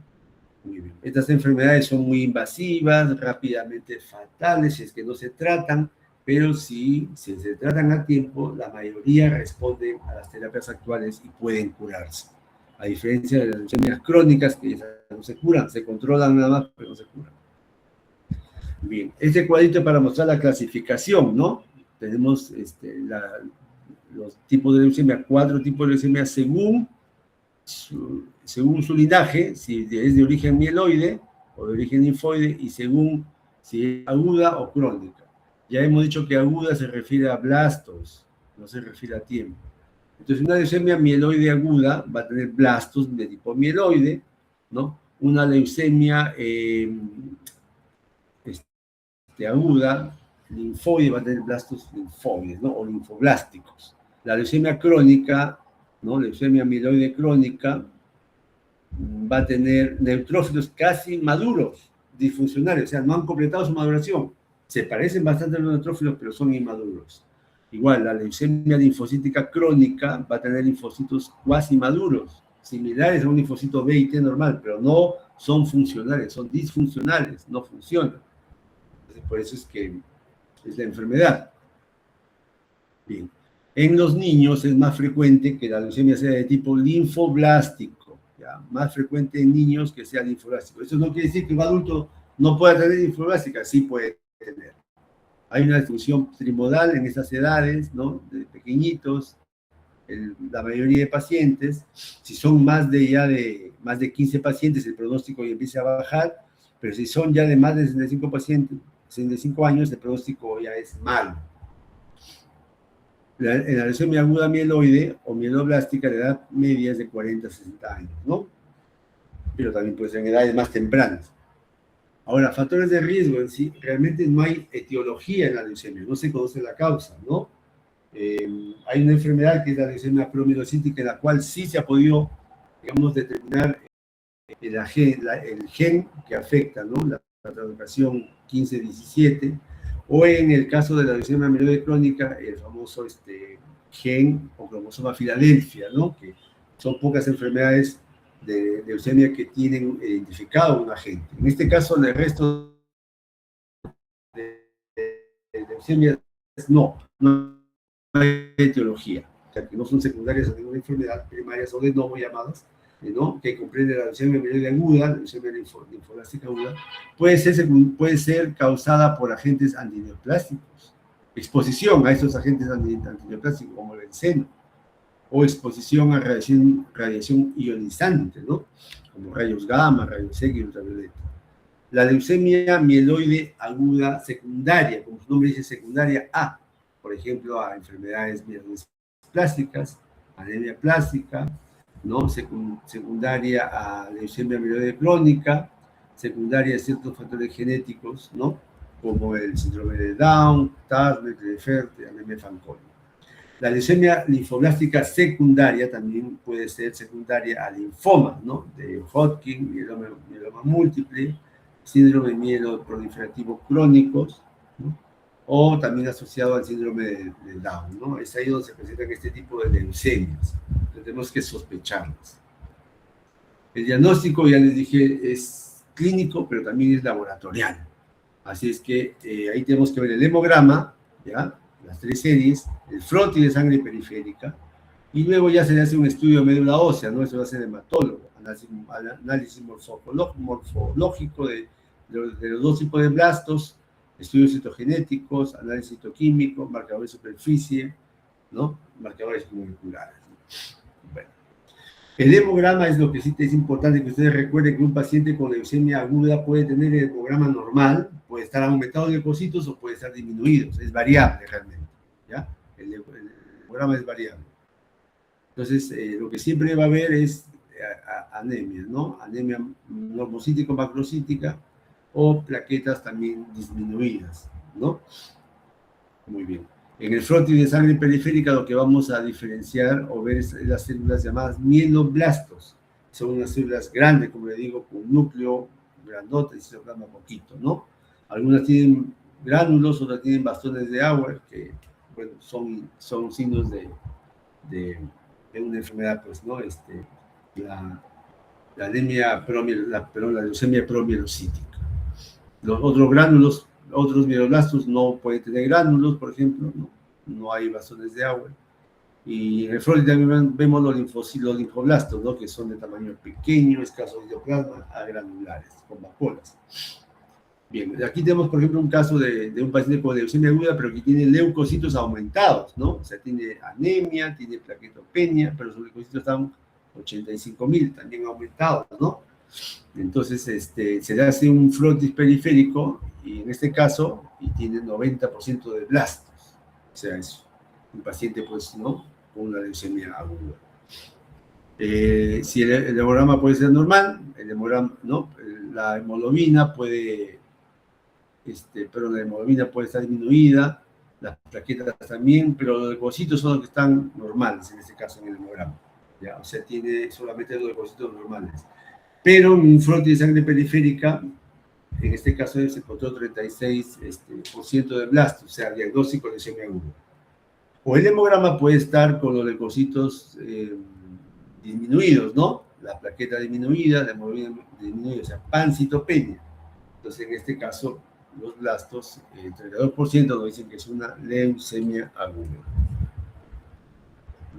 Speaker 1: Muy bien. Estas enfermedades son muy invasivas, rápidamente fatales si es que no se tratan, pero si se tratan a tiempo, la mayoría responden a las terapias actuales y pueden curarse. A diferencia de las leucemias crónicas, que no se curan, se controlan nada más, pero no se curan. Bien, este cuadrito es para mostrar la clasificación, ¿no? Tenemos los tipos de leucemia, 4 tipos de leucemia según su linaje, si es de origen mieloide o de origen linfoide, y según si es aguda o crónica. Ya hemos dicho que aguda se refiere a blastos, no se refiere a tiempo. Entonces, una leucemia mieloide aguda va a tener blastos de tipo mieloide, ¿no? Una leucemia aguda, linfoide, va a tener blastos linfoides, ¿no? O linfoblásticos. La leucemia crónica, ¿no? Leucemia mieloide crónica, va a tener neutrófilos casi maduros, disfuncionales, o sea, no han completado su maduración. Se parecen bastante a los neutrófilos, pero son inmaduros. Igual, la leucemia linfocítica crónica va a tener linfocitos cuasi maduros, similares a un linfocito B y T normal, pero no son funcionales, son disfuncionales, no funcionan. Entonces, por eso es que es la enfermedad. Bien. En los niños es más frecuente que la leucemia sea de tipo linfoblástico, ¿ya? Más frecuente en niños que sea linfoblástico. Eso no quiere decir que un adulto no pueda tener linfoblástica, sí puede tener. Hay una distribución trimodal en esas edades, ¿no? De pequeñitos, la mayoría de pacientes. Si son más de 15 pacientes, el pronóstico ya empieza a bajar, pero si son ya de más de 65 pacientes, 65 años, el pronóstico ya es malo. En la leucemia aguda mieloide o mieloblástica, la edad media es de 40 a 60 años, ¿no? Pero también puede ser en edades más tempranas. Ahora, factores de riesgo en sí, realmente no hay etiología en la leucemia, no se conoce la causa, ¿no? Hay una enfermedad que es la leucemia promielocítica, en la cual sí se ha podido, digamos, determinar el gen que afecta, ¿no? La translocación 15-17, o en el caso de la leucemia mieloide crónica, el famoso gen o cromosoma Filadelfia, ¿no? Que son pocas enfermedades de leucemia que tienen identificado un agente. En este caso, el resto de leucemias no hay etiología, o sea, que no son secundarias a ninguna enfermedad, primarias o de novo llamadas, ¿no? Que comprende la leucemia mieloide aguda, la leucemia linfoblástica aguda, puede ser causada por agentes antineoplásticos, exposición a estos agentes antineoplásticos como el benceno, o exposición a radiación ionizante, ¿no? Como rayos gamma, rayos X y ultravioleta. La leucemia mieloide aguda secundaria, como su nombre dice, secundaria A, por ejemplo, a enfermedades mieloplásticas, anemia plástica, ¿no? Secundaria a leucemia mieloide crónica, secundaria a ciertos factores genéticos, ¿no? Como el síndrome de Down, Turner, Klinefelter, anemia Fanconi. La leucemia linfoblástica secundaria también puede ser secundaria a linfoma, ¿no? De Hodgkin, mieloma múltiple, síndrome mieloproliferativo crónicos, ¿no? O también asociado al síndrome de Down, ¿no? Es ahí donde se presentan este tipo de leucemias. Entonces, tenemos que sospecharlas. El diagnóstico, ya les dije, es clínico, pero también es laboratorial. Así es que ahí tenemos que ver el hemograma, ¿ya? Las 3 series, el frotis de sangre periférica, y luego ya se le hace un estudio de médula ósea, ¿no? Eso lo hace el hematólogo, análisis morfológico de los 2 tipos de blastos, estudios citogenéticos, análisis citoquímico, marcadores de superficie, ¿no? Marcadores moleculares. Bueno. El hemograma es lo que sí es importante que ustedes recuerden, que un paciente con leucemia aguda puede tener el hemograma normal, puede estar aumentado de leucocitos o puede estar disminuido, es variable realmente, ¿ya? hemograma es variable. Entonces, lo que siempre va a haber es anemia, ¿no? Anemia normocítica o macrocítica, o plaquetas también disminuidas, ¿no? Muy bien. En el frontis de sangre periférica lo que vamos a diferenciar o ver es las células llamadas mieloblastos. Son unas células grandes, como le digo, con núcleo grandote y citoplasma poquito, ¿no? Algunas tienen gránulos, otras tienen bastones de Auer, que, bueno, son signos de una enfermedad, pues, ¿no? La anemia, la leucemia promielocítica. Los otros gránulos, otros mieloblastos no pueden tener gránulos, por ejemplo, no hay bastones de agua. Y en el frontis también vemos los linfoblastos, ¿no? Que son de tamaño pequeño, escaso de diaplasma, agranulares, con vacuolas. Bien, aquí tenemos, por ejemplo, un caso de un paciente con leucemia aguda, pero que tiene leucocitos aumentados, ¿no? O sea, tiene anemia, tiene plaquetopenia, pero sus leucocitos están 85.000, también aumentados, ¿no? Entonces, se le hace un frontis periférico, y en este caso, y tiene 90% de blastos. O sea, es un paciente, pues, ¿no? Con una leucemia aguda. Si el hemograma puede ser normal, el hemograma, ¿no? La hemoglobina puede, pero la hemoglobina puede estar disminuida, las plaquetas también, pero los leucocitos son los que están normales, en este caso, en el hemograma. ¿Ya? O sea, tiene solamente los leucocitos normales. Pero en un frontis de sangre periférica, en este caso se encontró 36% de blastos, o sea, diagnóstico de leucemia aguda. O el hemograma puede estar con los leucocitos disminuidos, ¿no? La plaqueta disminuida, la hemoglobina disminuida, o sea, pancitopenia. Entonces, en este caso, los blastos, el 32% nos dicen que es una leucemia aguda.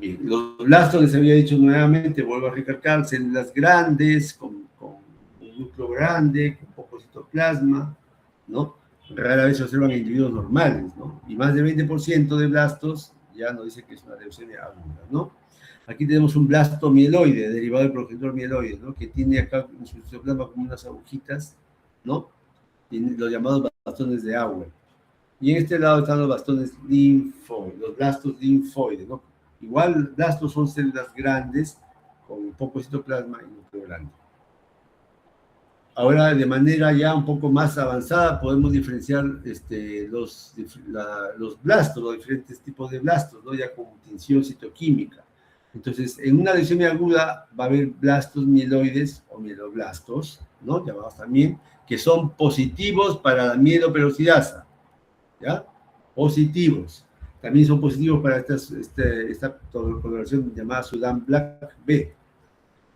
Speaker 1: Bien, los blastos, les había dicho nuevamente, vuelvo a recalcar, células grandes, con un núcleo grande, con poco citoplasma, ¿no? Rara vez se observan individuos normales, ¿no? Y más del 20% de blastos ya nos dice que es una leucemia aguda, ¿no? Aquí tenemos un blasto mieloide, derivado del progenitor mieloide, ¿no? Que tiene acá en su citoplasma como unas agujitas, ¿no? Tiene los llamados bastones de Auer. Y en este lado están los bastones linfoides, los blastos linfoides, ¿no? Igual, blastos son células grandes con poco citoplasma y núcleo grande. Ahora, de manera ya un poco más avanzada, podemos diferenciar los blastos, los diferentes tipos de blastos, ¿no? Ya con tinción citoquímica. Entonces, en una leucemia aguda va a haber blastos mieloides o mieloblastos, ¿no? Llamados también, que son positivos para la mieloperoxidasa, ¿ya? Positivos. También son positivos para esta coloración llamada Sudan Black B.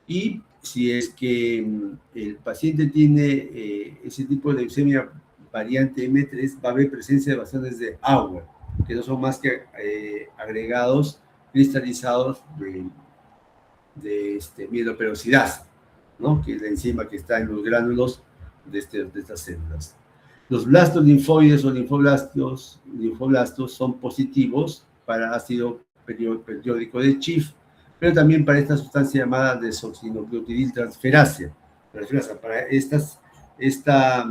Speaker 1: Y si es que el paciente tiene ese tipo de leucemia variante M3, va a haber presencia de bastones de Auer, que no son más que agregados cristalizados de mieloperoxidasa, ¿no? Que es la enzima que está en los gránulos de estas células. Los blastos linfoides o linfoblastos son positivos para ácido periódico de Schiff, pero también para esta sustancia llamada desoxinucleotidil transferasa. Para esta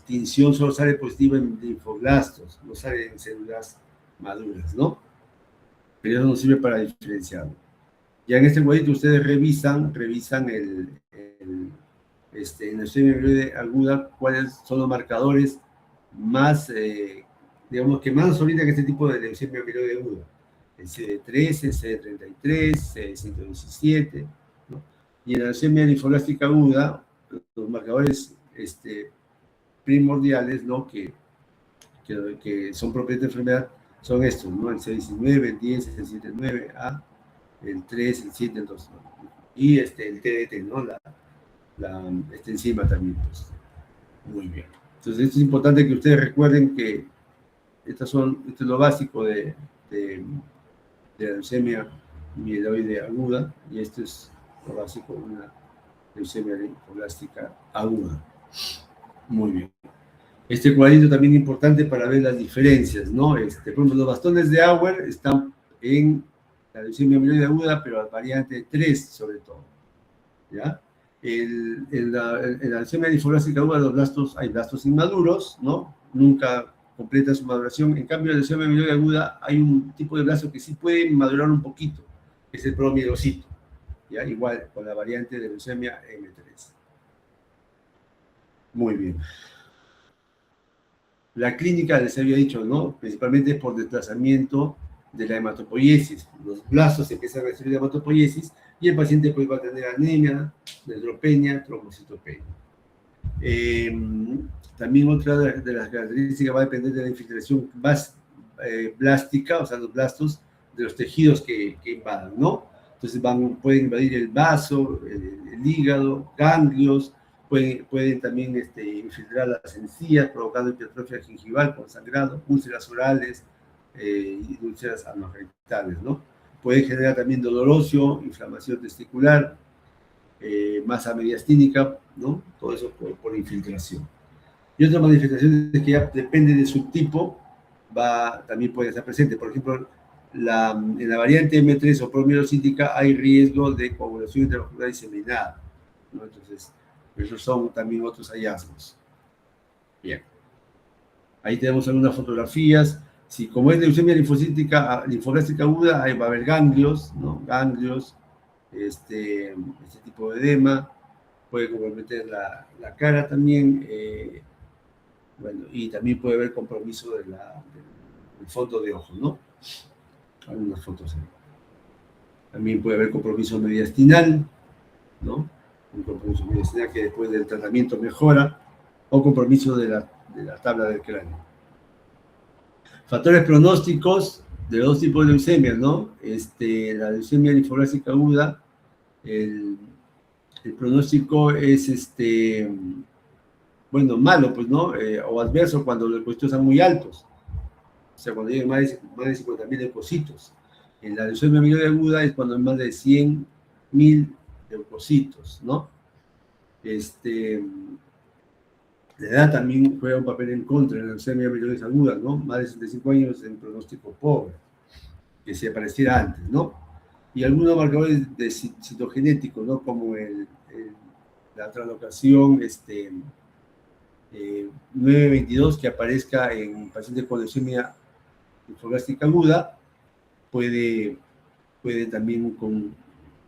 Speaker 1: tinción solo sale positiva en linfoblastos, no sale en células maduras, ¿no? Pero eso nos sirve para diferenciarlo. Ya en este cuadrito ustedes revisan en la leucemia mieloide aguda, cuáles son los marcadores más, digamos, que más solidan este tipo de leucemia mieloide aguda. El CD13, el CD33, CD117, ¿no? Y en la leucemia linfoblástica aguda, los marcadores primordiales, ¿no? que son propios de enfermedad, son estos, ¿no? El C19, el 10, el C79A, el 3, el 7, el 2, ¿no? Y el TDT, ¿no? Esta enzima también, pues. Muy bien. Entonces, esto es importante que ustedes recuerden que esto es lo básico de la leucemia mieloide aguda, y esto es lo básico de una leucemia linfoblástica aguda. Muy bien. Este cuadrito también es importante para ver las diferencias, ¿no? Por ejemplo, los bastones de Auer están en la leucemia mieloide aguda, pero la variante 3 sobre todo, ¿ya? En la leucemia linfoblástica aguda hay blastos inmaduros, ¿no? Nunca completa su maduración. En cambio, en la leucemia mieloide aguda hay un tipo de blasto que sí puede madurar un poquito, que es el promielocito, ¿ya? Igual con la variante de leucemia M3. Muy bien. La clínica, les había dicho, ¿no? Principalmente por desplazamiento de la hematopoiesis. Los blastos empiezan a recibir hematopoiesis y el paciente pues va a tener anemia, neutropenia, trombocitopenia. También otra de las características va a depender de la infiltración blástica, o sea, los blastos de los tejidos que invadan, ¿no? Entonces pueden invadir el vaso, el hígado, ganglios, pueden también infiltrar las encías, provocando hipertrofia gingival con sangrado, úlceras orales y úlceras anorectales, ¿no? Puede generar también dolor óseo, inflamación testicular, masa mediastínica, ¿no? Todo eso por infiltración. Y otras manifestaciones que ya depende de su tipo, también puede estar presente. Por ejemplo, en la variante M3 o promielocítica hay riesgo de coagulación intravascular diseminada, ¿no? Entonces, esos son también otros hallazgos. Bien. Ahí tenemos algunas fotografías. Si como es leucemia linfoblástica aguda, ahí va a haber ganglios, ¿no? Ganglios, este tipo de edema, puede comprometer la cara también, bueno, y también puede haber compromiso del fondo de ojo, ¿no? Algunas fotos ahí. También puede haber compromiso mediastinal, ¿no? Un compromiso mediastinal que después del tratamiento mejora, o compromiso de la tabla del cráneo. Factores pronósticos de los dos tipos de leucemias, ¿no? La leucemia linfoblástica aguda, el pronóstico es, bueno, malo, pues, ¿no? O adverso cuando los leucocitos están muy altos. O sea, cuando llegan más de 50.000 leucocitos. En la leucemia mieloide aguda es cuando hay más de 100.000 leucocitos, ¿no? La edad también juega un papel en contra en la leucemia mieloide aguda, ¿no? Más de 65 años en pronóstico pobre, que se apareciera antes, ¿no? Y algunos marcadores de citogenéticos, ¿no? Como la translocación 922 que aparezca en pacientes con leucemia linfoblástica aguda, puede también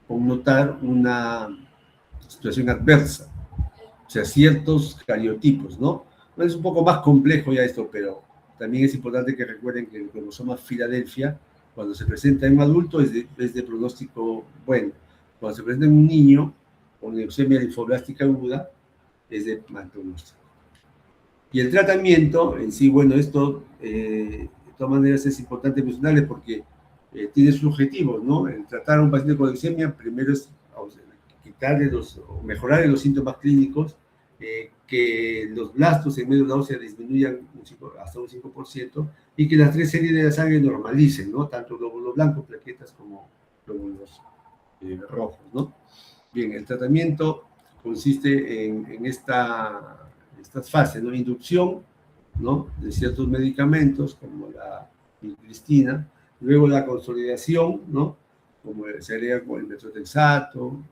Speaker 1: connotar una situación adversa, o sea, ciertos cariotipos, ¿no? Es un poco más complejo ya esto, pero también es importante que recuerden que el cromosoma Filadelfia, cuando se presenta en un adulto, es de pronóstico bueno. Cuando se presenta en un niño con leucemia linfoblástica aguda, es de mal pronóstico. Y el tratamiento en sí, bueno, esto de todas maneras es importante mencionarles porque tiene sus objetivos, ¿no? El tratar a un paciente con leucemia, primero es quitarle o mejorar los síntomas clínicos, que los blastos en médula ósea disminuyan hasta un 5% y que las 3 series de la sangre normalicen, ¿no? Tanto glóbulos blancos, plaquetas, como glóbulos rojos, ¿no? Bien, el tratamiento consiste en estas fases, ¿no? Inducción, ¿no? De ciertos medicamentos, como la vincristina, luego la consolidación, ¿no? Como se haría con el metotrexato,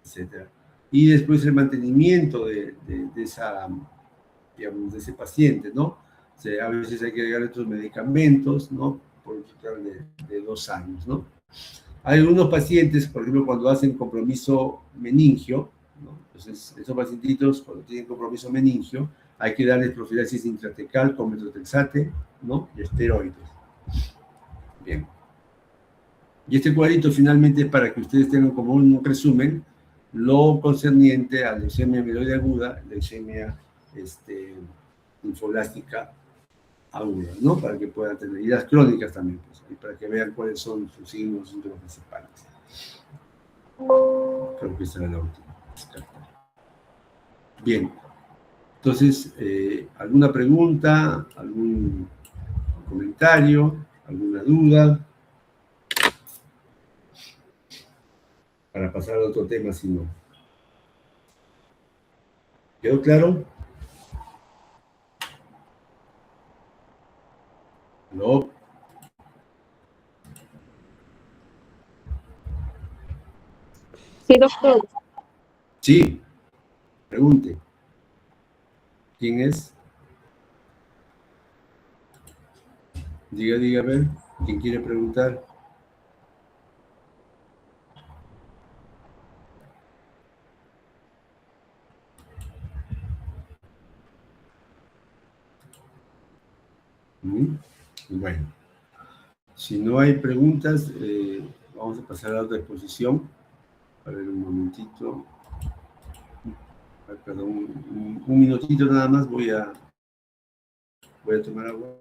Speaker 1: etc. Y después el mantenimiento de ese paciente, ¿no? O sea, a veces hay que agregar otros medicamentos, ¿no? Por un total de 2 años, ¿no? Hay algunos pacientes, por ejemplo, cuando hacen compromiso meningio, ¿no? Entonces, esos pacientitos, cuando tienen compromiso meningio, hay que darles profilaxis intratecal con metotrexate, ¿no? Y esteroides. Bien. Y este cuadrito finalmente es para que ustedes tengan como un resumen lo concerniente a leucemia mieloide aguda, leucemia linfoblástica aguda, ¿no? Para que puedan tener, y las crónicas también, pues, y para que vean cuáles son sus signos, síntomas principales. Creo que esta era la última. Bien. Entonces, ¿alguna pregunta? ¿Algún comentario? ¿Alguna duda? Para pasar a otro tema, si no. ¿Quedó claro? No.
Speaker 3: Sí, doctor.
Speaker 1: Sí. Pregunte. ¿Quién es? Diga, a ver, ¿quién quiere preguntar? Bueno, si no hay preguntas, vamos a pasar a la otra exposición. A ver, un momentito. Perdón, un minutito nada más, voy a tomar agua.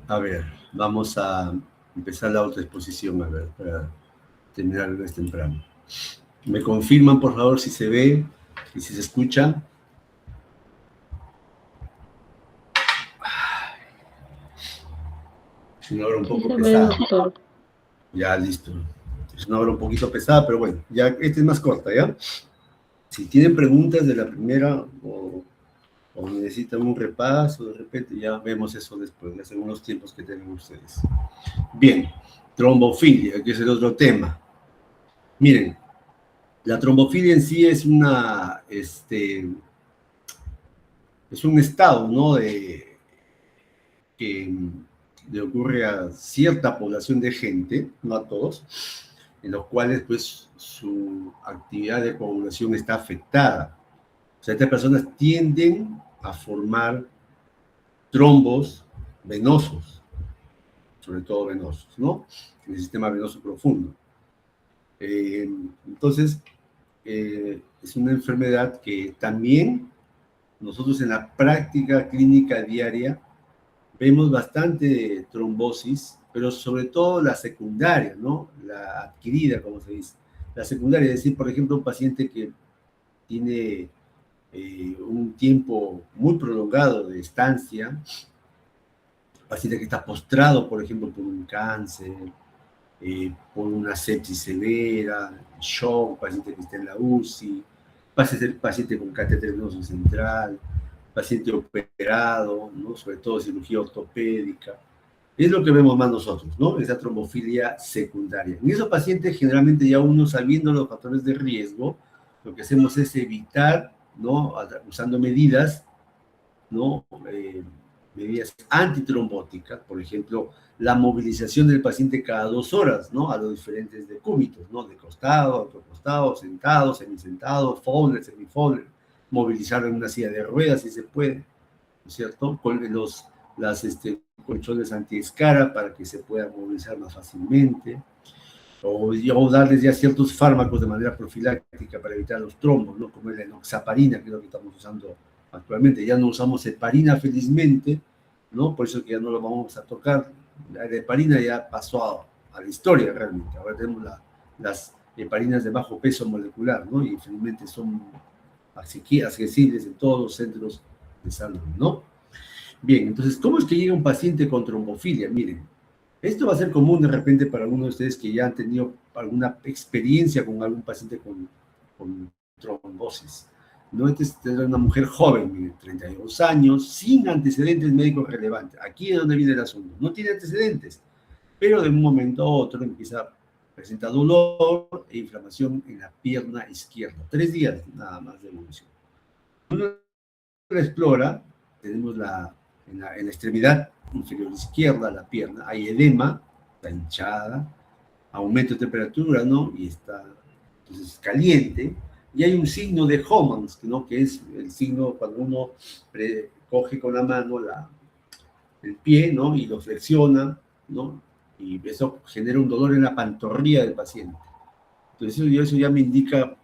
Speaker 1: A ver, vamos a empezar la otra exposición, a ver, para terminar el mes temprano. ¿Me confirman, por favor, si se ve y si se escucha? Es una hora un poco pesada. Ya, listo. Es una hora un poquito pesada, pero bueno, ya esta es más corta, ¿ya? Si tienen preguntas de la primera o necesitan un repaso, de repente ya vemos eso después, según los tiempos que tengan ustedes. Bien, trombofilia, que es el otro tema. Miren, la trombofilia en sí es es un estado, ¿no? Que le ocurre a cierta población de gente, no a todos, en los cuales pues su actividad de coagulación está afectada. O sea, estas personas tienden a formar trombos venosos, sobre todo venosos, ¿no? En el sistema venoso profundo. Entonces, es una enfermedad que también nosotros en la práctica clínica diaria vemos bastante trombosis, pero sobre todo la secundaria, ¿no? La adquirida, como se dice. La secundaria, es decir, por ejemplo, un paciente que tiene un tiempo muy prolongado de estancia, paciente que está postrado, por ejemplo, por un cáncer, por una sepsis severa, shock, paciente que está en la UCI, paciente con catéter venoso central, paciente operado, ¿no? Sobre todo cirugía ortopédica. Es lo que vemos más nosotros, ¿no? Esa trombofilia secundaria. En esos pacientes, generalmente ya uno sabiendo los factores de riesgo, lo que hacemos es evitar, ¿no? Usando medidas, ¿no? Medidas antitrombóticas, por ejemplo, la movilización del paciente cada 2 horas, ¿no? A los diferentes decúbitos, ¿no? De costado, autocostado, sentado, semisentado, Fowler, semifowler, movilizarlo en una silla de ruedas si se puede, ¿no es cierto? Con las colchones antiescara para que se pueda movilizar más fácilmente, o darles ya ciertos fármacos de manera profiláctica para evitar los trombos, ¿no? Como la enoxaparina, que es lo que estamos usando Actualmente ya no usamos heparina, felizmente, ¿no? Por eso que ya no lo vamos a tocar. La heparina ya pasó a la historia realmente. Ahora tenemos las heparinas de bajo peso molecular, ¿no? Y felizmente son accesibles en todos los centros de salud, ¿no? Bien, entonces, ¿cómo es que llega un paciente con trombofilia? Miren, esto va a ser común de repente para algunos de ustedes que ya han tenido alguna experiencia con algún paciente con trombosis. ¿No? Entonces, es una mujer joven, miren, 32 años, sin antecedentes médicos relevantes. Aquí es donde viene el asunto. No tiene antecedentes, pero de un momento a otro empieza a presentar dolor e inflamación en la pierna izquierda. 3 días nada más de evolución. Uno la explora, tenemos en la extremidad inferior izquierda, la pierna, hay edema, está hinchada, aumento de temperatura, ¿no? Y está, entonces, caliente, y hay un signo de Homans, ¿no? Que es el signo cuando uno coge con la mano el pie, ¿no? Y lo flexiona, ¿no? Y eso genera un dolor en la pantorrilla del paciente. Entonces, eso ya me indica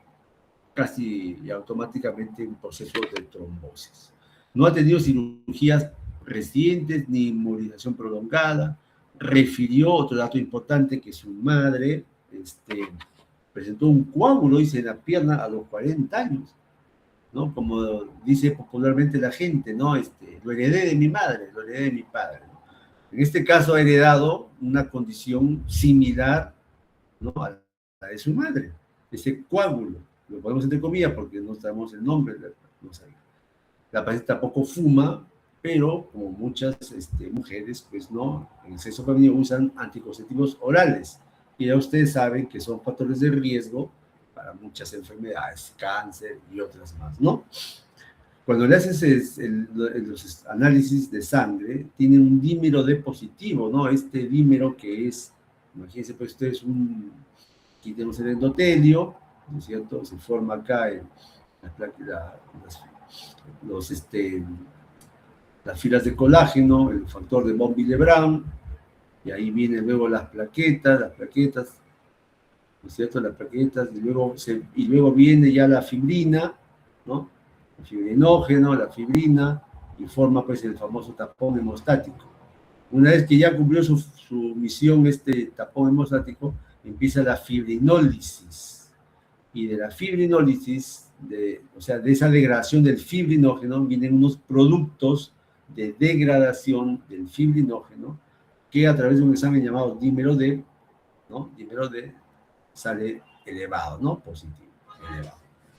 Speaker 1: casi y automáticamente un proceso de trombosis. No ha tenido cirugías recientes ni inmovilización prolongada. Refirió otro dato importante, que su madre presentó un coágulo, dice, en la pierna a los 40 años, ¿no? Como dice popularmente la gente, ¿no? Lo heredé de mi madre, lo heredé de mi padre, ¿no? En este caso ha heredado una condición similar, ¿no? A la de su madre, ese coágulo. Lo ponemos entre comillas porque no sabemos el nombre, no sabemos. La paciente tampoco fuma, pero como muchas mujeres, pues no, en el sexo femenino usan anticonceptivos orales. Y ya ustedes saben que son factores de riesgo para muchas enfermedades, cáncer y otras más, ¿no? Cuando le haces los análisis de sangre, tiene un dímero D positivo, ¿no? Este dímero que es, imagínense pues ustedes, aquí tenemos el endotelio, ¿no es cierto? Se forma acá las filas de colágeno, el factor de von Willebrand, y ahí vienen luego las plaquetas, ¿no es cierto? Las plaquetas, y luego viene ya la fibrina, ¿no? El fibrinógeno, la fibrina, y forma pues el famoso tapón hemostático. Una vez que ya cumplió su misión este tapón hemostático, empieza la fibrinólisis, y de la fibrinólisis, o sea, de esa degradación del fibrinógeno, vienen unos productos de degradación del fibrinógeno, que a través de un examen llamado dímero D, ¿no? Dímero D sale elevado, ¿no? Positivo, elevado.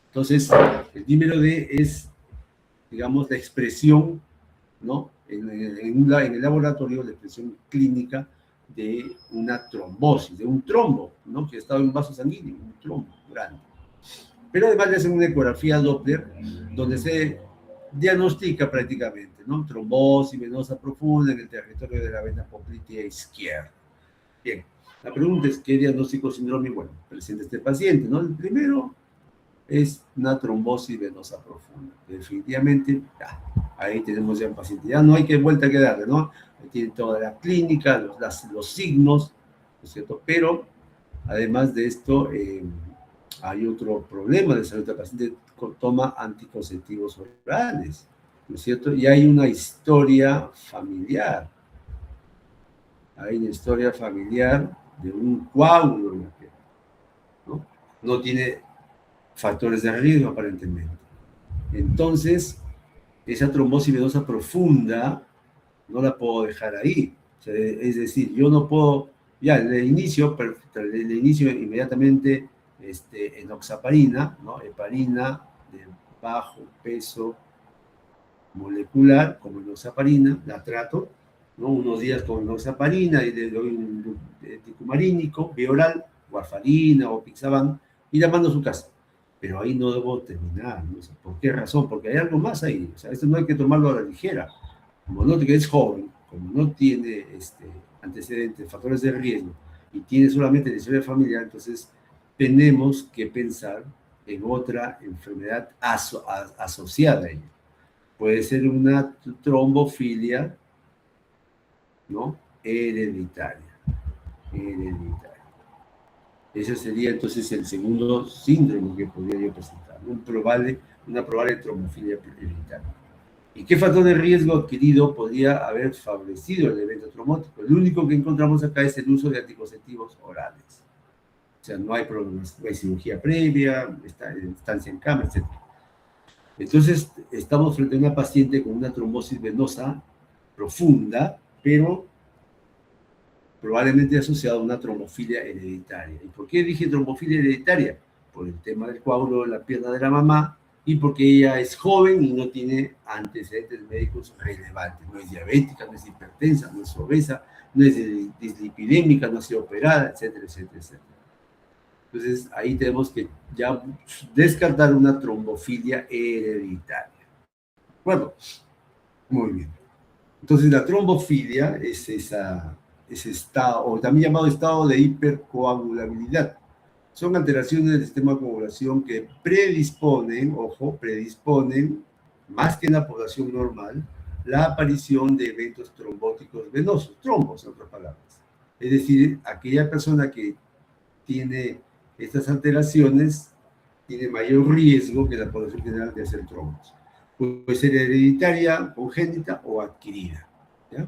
Speaker 1: Entonces, el dímero D es, digamos, la expresión, ¿no? En el laboratorio, la expresión clínica de una trombosis, de un trombo, ¿no? Que ha estado en un vaso sanguíneo, un trombo grande. Pero además le hacen una ecografía Doppler, donde se diagnostica prácticamente, ¿no? Trombosis venosa profunda en el territorio de la vena poplitea izquierda. Bien, la pregunta es, ¿qué diagnóstico sindrómico? Bueno, presenta este paciente, ¿no? El primero es una trombosis venosa profunda. Definitivamente, ya, ahí tenemos ya un paciente. Ya no hay que vuelta que darle, ¿no? Ahí tiene toda la clínica, los signos, ¿no es cierto? Pero, además de esto, hay otro problema de salud. El paciente toma anticonceptivos orales, ¿no es cierto? Y hay una historia familiar. Hay una historia familiar de un coágulo en la piel, ¿no? No tiene factores de riesgo aparentemente. Entonces, esa trombosis venosa profunda no la puedo dejar ahí. O sea, es decir, yo no puedo, ya, le inicio inmediatamente enoxaparina, ¿no? Heparina de bajo peso molecular, como enoxaparina, la trato, ¿no? Unos días con enoxaparina y le doy un anticumarínico, vía oral, warfarina o pixaban, y la mando a su casa. Pero ahí no debo terminar, ¿no? ¿Por qué razón? Porque hay algo más ahí. O sea, esto no hay que tomarlo a la ligera. Como no es joven, como no tiene antecedentes, factores de riesgo, y tiene solamente la historia familiar, entonces tenemos que pensar en otra enfermedad asociada a ella. Puede ser una trombofilia, ¿no? Hereditaria. Ese sería entonces el segundo síndrome que podría yo presentar, una probable trombofilia hereditaria. ¿Y qué factor de riesgo adquirido podría haber favorecido el evento trombótico? El único que encontramos acá es el uso de anticonceptivos orales. O sea, no hay problemas, no hay cirugía previa, estancia en cama, etc. Entonces, estamos frente a una paciente con una trombosis venosa profunda, pero probablemente asociada a una trombofilia hereditaria. ¿Y por qué dije trombofilia hereditaria? Por el tema del coágulo en la pierna de la mamá y porque ella es joven y no tiene antecedentes médicos relevantes. No es diabética, no es hipertensa, no es obesa, no es dislipidémica, no ha sido operada, etcétera, etcétera, etcétera. Entonces, ahí tenemos que ya descartar una trombofilia hereditaria. Bueno, muy bien. Entonces, la trombofilia es ese estado, o también llamado estado de hipercoagulabilidad. Son alteraciones del sistema de coagulación que predisponen, ojo, predisponen, más que en la población normal, la aparición de eventos trombóticos venosos, trombos, en otras palabras. Es decir, aquella persona que tiene estas alteraciones tiene mayor riesgo que la población general de hacer trombos. Puede ser hereditaria, congénita o adquirida. ¿Ya?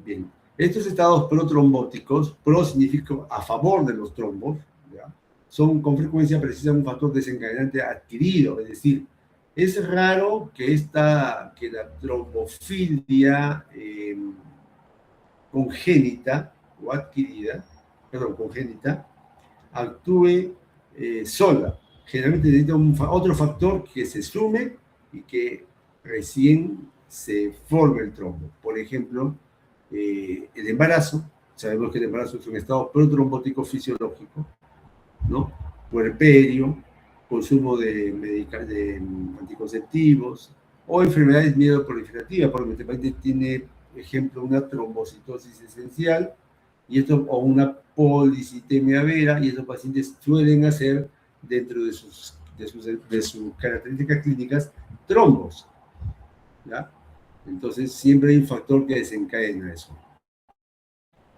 Speaker 1: Bien. Estos estados protrombóticos, pro significa a favor de los trombos, ¿ya? Son con frecuencia precisan un factor desencadenante adquirido, es decir, es raro que la trombofilia congénita o adquirida, perdón, congénita, actúe sola. Generalmente necesita otro factor que se sume y que recién se forme el trombo. Por ejemplo, el embarazo. Sabemos que el embarazo es un estado protrombótico fisiológico, ¿no? Puerperio, consumo de anticonceptivos o enfermedades mieloproliferativas, porque este paciente tiene, por ejemplo, una trombocitosis esencial y esto, o una policitemia vera, y estos pacientes suelen hacer dentro de sus características clínicas trombos, ¿ya? Entonces siempre hay un factor que desencadena eso.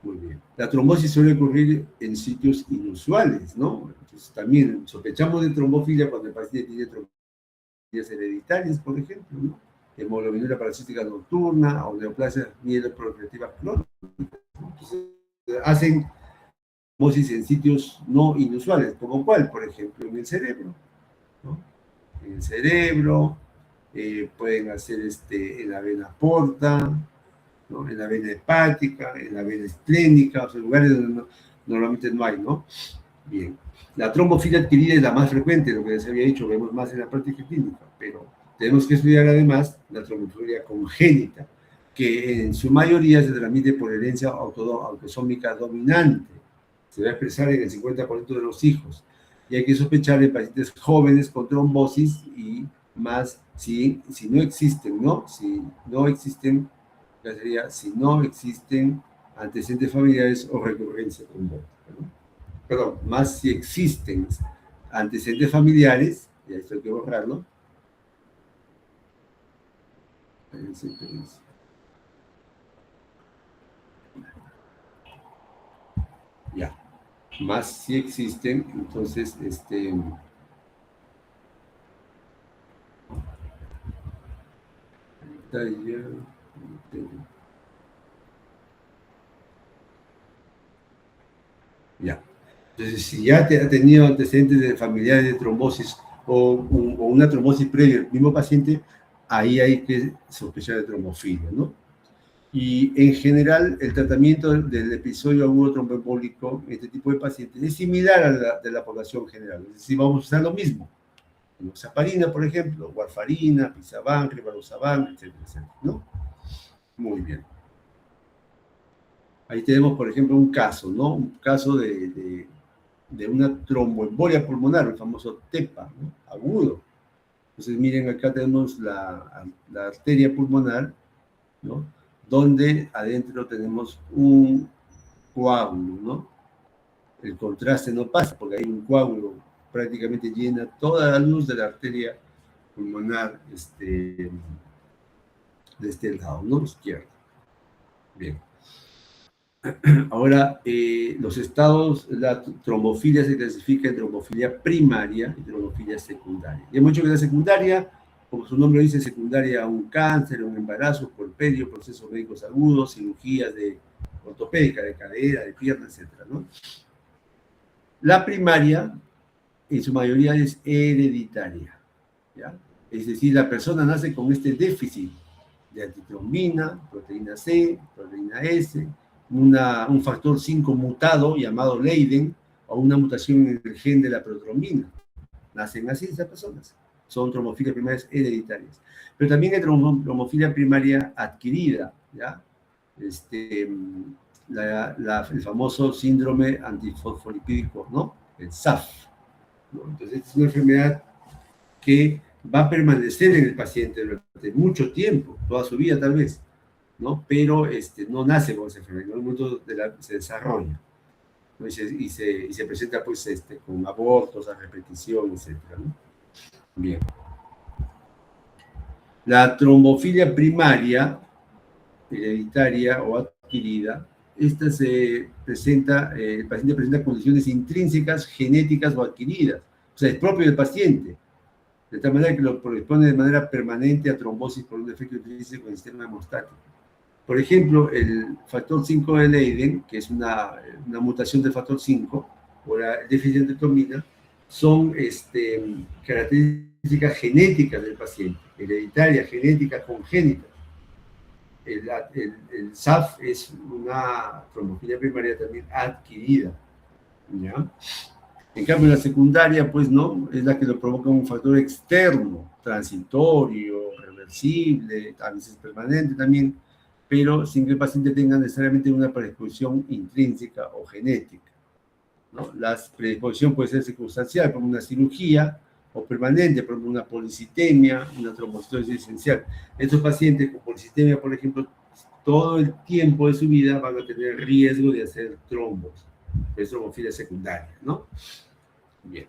Speaker 1: Muy bien. La trombosis suele ocurrir en sitios inusuales, ¿no? Entonces también sospechamos de trombofilia cuando el paciente tiene trombofilias hereditarias, por ejemplo, ¿no? Hemoglobinuria parasítica nocturna o neoplasias mieloproliferativas crónicas. Entonces, hacen trombosis en sitios no inusuales, como cuál, por ejemplo, en el cerebro, ¿no? En el cerebro, pueden hacer en la vena porta, ¿no? En la vena hepática, en la vena esplénica, o sea, lugares donde normalmente no hay, ¿no? Bien. La trombofilia adquirida es la más frecuente, lo que les había dicho, vemos más en la práctica clínica, pero tenemos que estudiar además la trombofilia congénita, que en su mayoría se transmite por herencia autosómica dominante. Se va a expresar en el 50% de los hijos. Y hay que sospechar en pacientes jóvenes con trombosis y más si no existen, ¿no? Si no existen, sería si no existen antecedentes familiares o recurrencia trombótica, ¿no? Perdón, más si existen antecedentes familiares, y esto hay que borrarlo. Ya, más si existen, entonces, ya. Entonces, si ya ha tenido antecedentes de familiares de trombosis o una trombosis previa del mismo paciente, ahí hay que sospechar de trombofilia, ¿no? Y en general, el tratamiento del episodio agudo tromboembólico en este tipo de pacientes es similar a la de la población general. Es decir, vamos a usar lo mismo. Enoxaparina, por ejemplo, warfarina, pisaban, rivaroxaban, etcétera, etcétera, ¿no? Muy bien. Ahí tenemos, por ejemplo, un caso, ¿no? Un caso de una tromboembolia pulmonar, el famoso TEPA, ¿no? Agudo. Entonces, miren, acá tenemos la arteria pulmonar, ¿no? Donde adentro tenemos un coágulo, ¿no? El contraste no pasa porque hay un coágulo, prácticamente llena toda la luz de la arteria pulmonar de este lado, ¿no? Izquierdo. Bien. Ahora, los estados, la trombofilia se clasifica en trombofilia primaria y trombofilia secundaria. Y hemos dicho que la secundaria como su nombre dice, secundaria a un cáncer, un embarazo, puerperio, procesos médicos agudos, cirugías de ortopédica, de cadera, de pierna, etc., ¿no? La primaria, en su mayoría, es hereditaria, ¿ya? Es decir, la persona nace con este déficit de antitrombina, proteína C, proteína S, un factor 5 mutado llamado Leiden, o una mutación en el gen de la protrombina. Nacen así esas personas. Son trombofilias primarias hereditarias. Pero también hay trombofilia primaria adquirida, ¿ya? El famoso síndrome antifosfolipídico, ¿no? El SAF, ¿no? Entonces, es una enfermedad que va a permanecer en el paciente durante mucho tiempo, toda su vida tal vez, ¿no? Pero no nace con esa enfermedad, en un momento se desarrolla, ¿no? y se presenta pues con abortos a repetición, etc., ¿no? Bien. La trombofilia primaria, hereditaria o adquirida, esta se presenta, el paciente presenta condiciones intrínsecas, genéticas o adquiridas, o sea, es propio del paciente, de tal manera que lo corresponde de manera permanente a trombosis por un defecto intrínseco en el sistema hemostático. Por ejemplo, el factor 5 de Leiden, que es una mutación del factor 5, o el déficit de trombina, son características genéticas del paciente, hereditarias, genéticas, congénitas. El SAF es una trombofilia primaria también adquirida, ¿ya? En cambio, la secundaria, pues no, es la que lo provoca un factor externo, transitorio, reversible, a veces permanente también, pero sin que el paciente tenga necesariamente una predisposición intrínseca o genética, ¿no? La predisposición puede ser circunstancial, como una cirugía, o permanente, por ejemplo, una policitemia, una trombocitosis esencial. Estos pacientes con policitemia, por ejemplo, todo el tiempo de su vida van a tener riesgo de hacer trombos, es trombofilia secundaria, ¿no? Bien.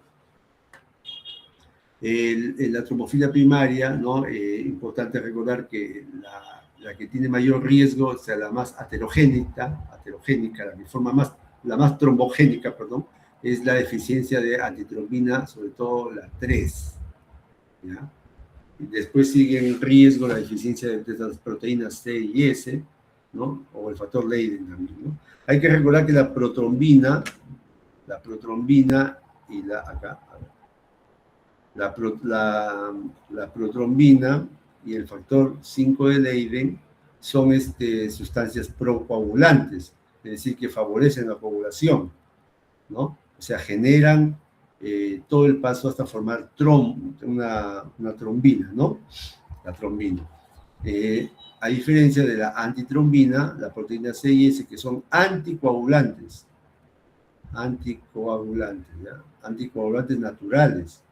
Speaker 1: La trombofilia primaria, ¿no? Importante recordar que la que tiene mayor riesgo, o sea, la más aterogénica, la más trombogénica, perdón, es la deficiencia de antitrombina, sobre todo la 3, ¿ya? Y después sigue en riesgo la deficiencia de las proteínas C y S, ¿no? O el factor Leiden también, ¿no? Hay que recordar que la protrombina y la protrombina y el factor 5 de Leiden son sustancias procoagulantes, es decir, que favorecen la coagulación, ¿no? O sea, generan todo el paso hasta formar una trombina, ¿no? La trombina. A diferencia de la antitrombina, la proteína C y S, que son anticoagulantes, ¿ya? Anticoagulantes naturales.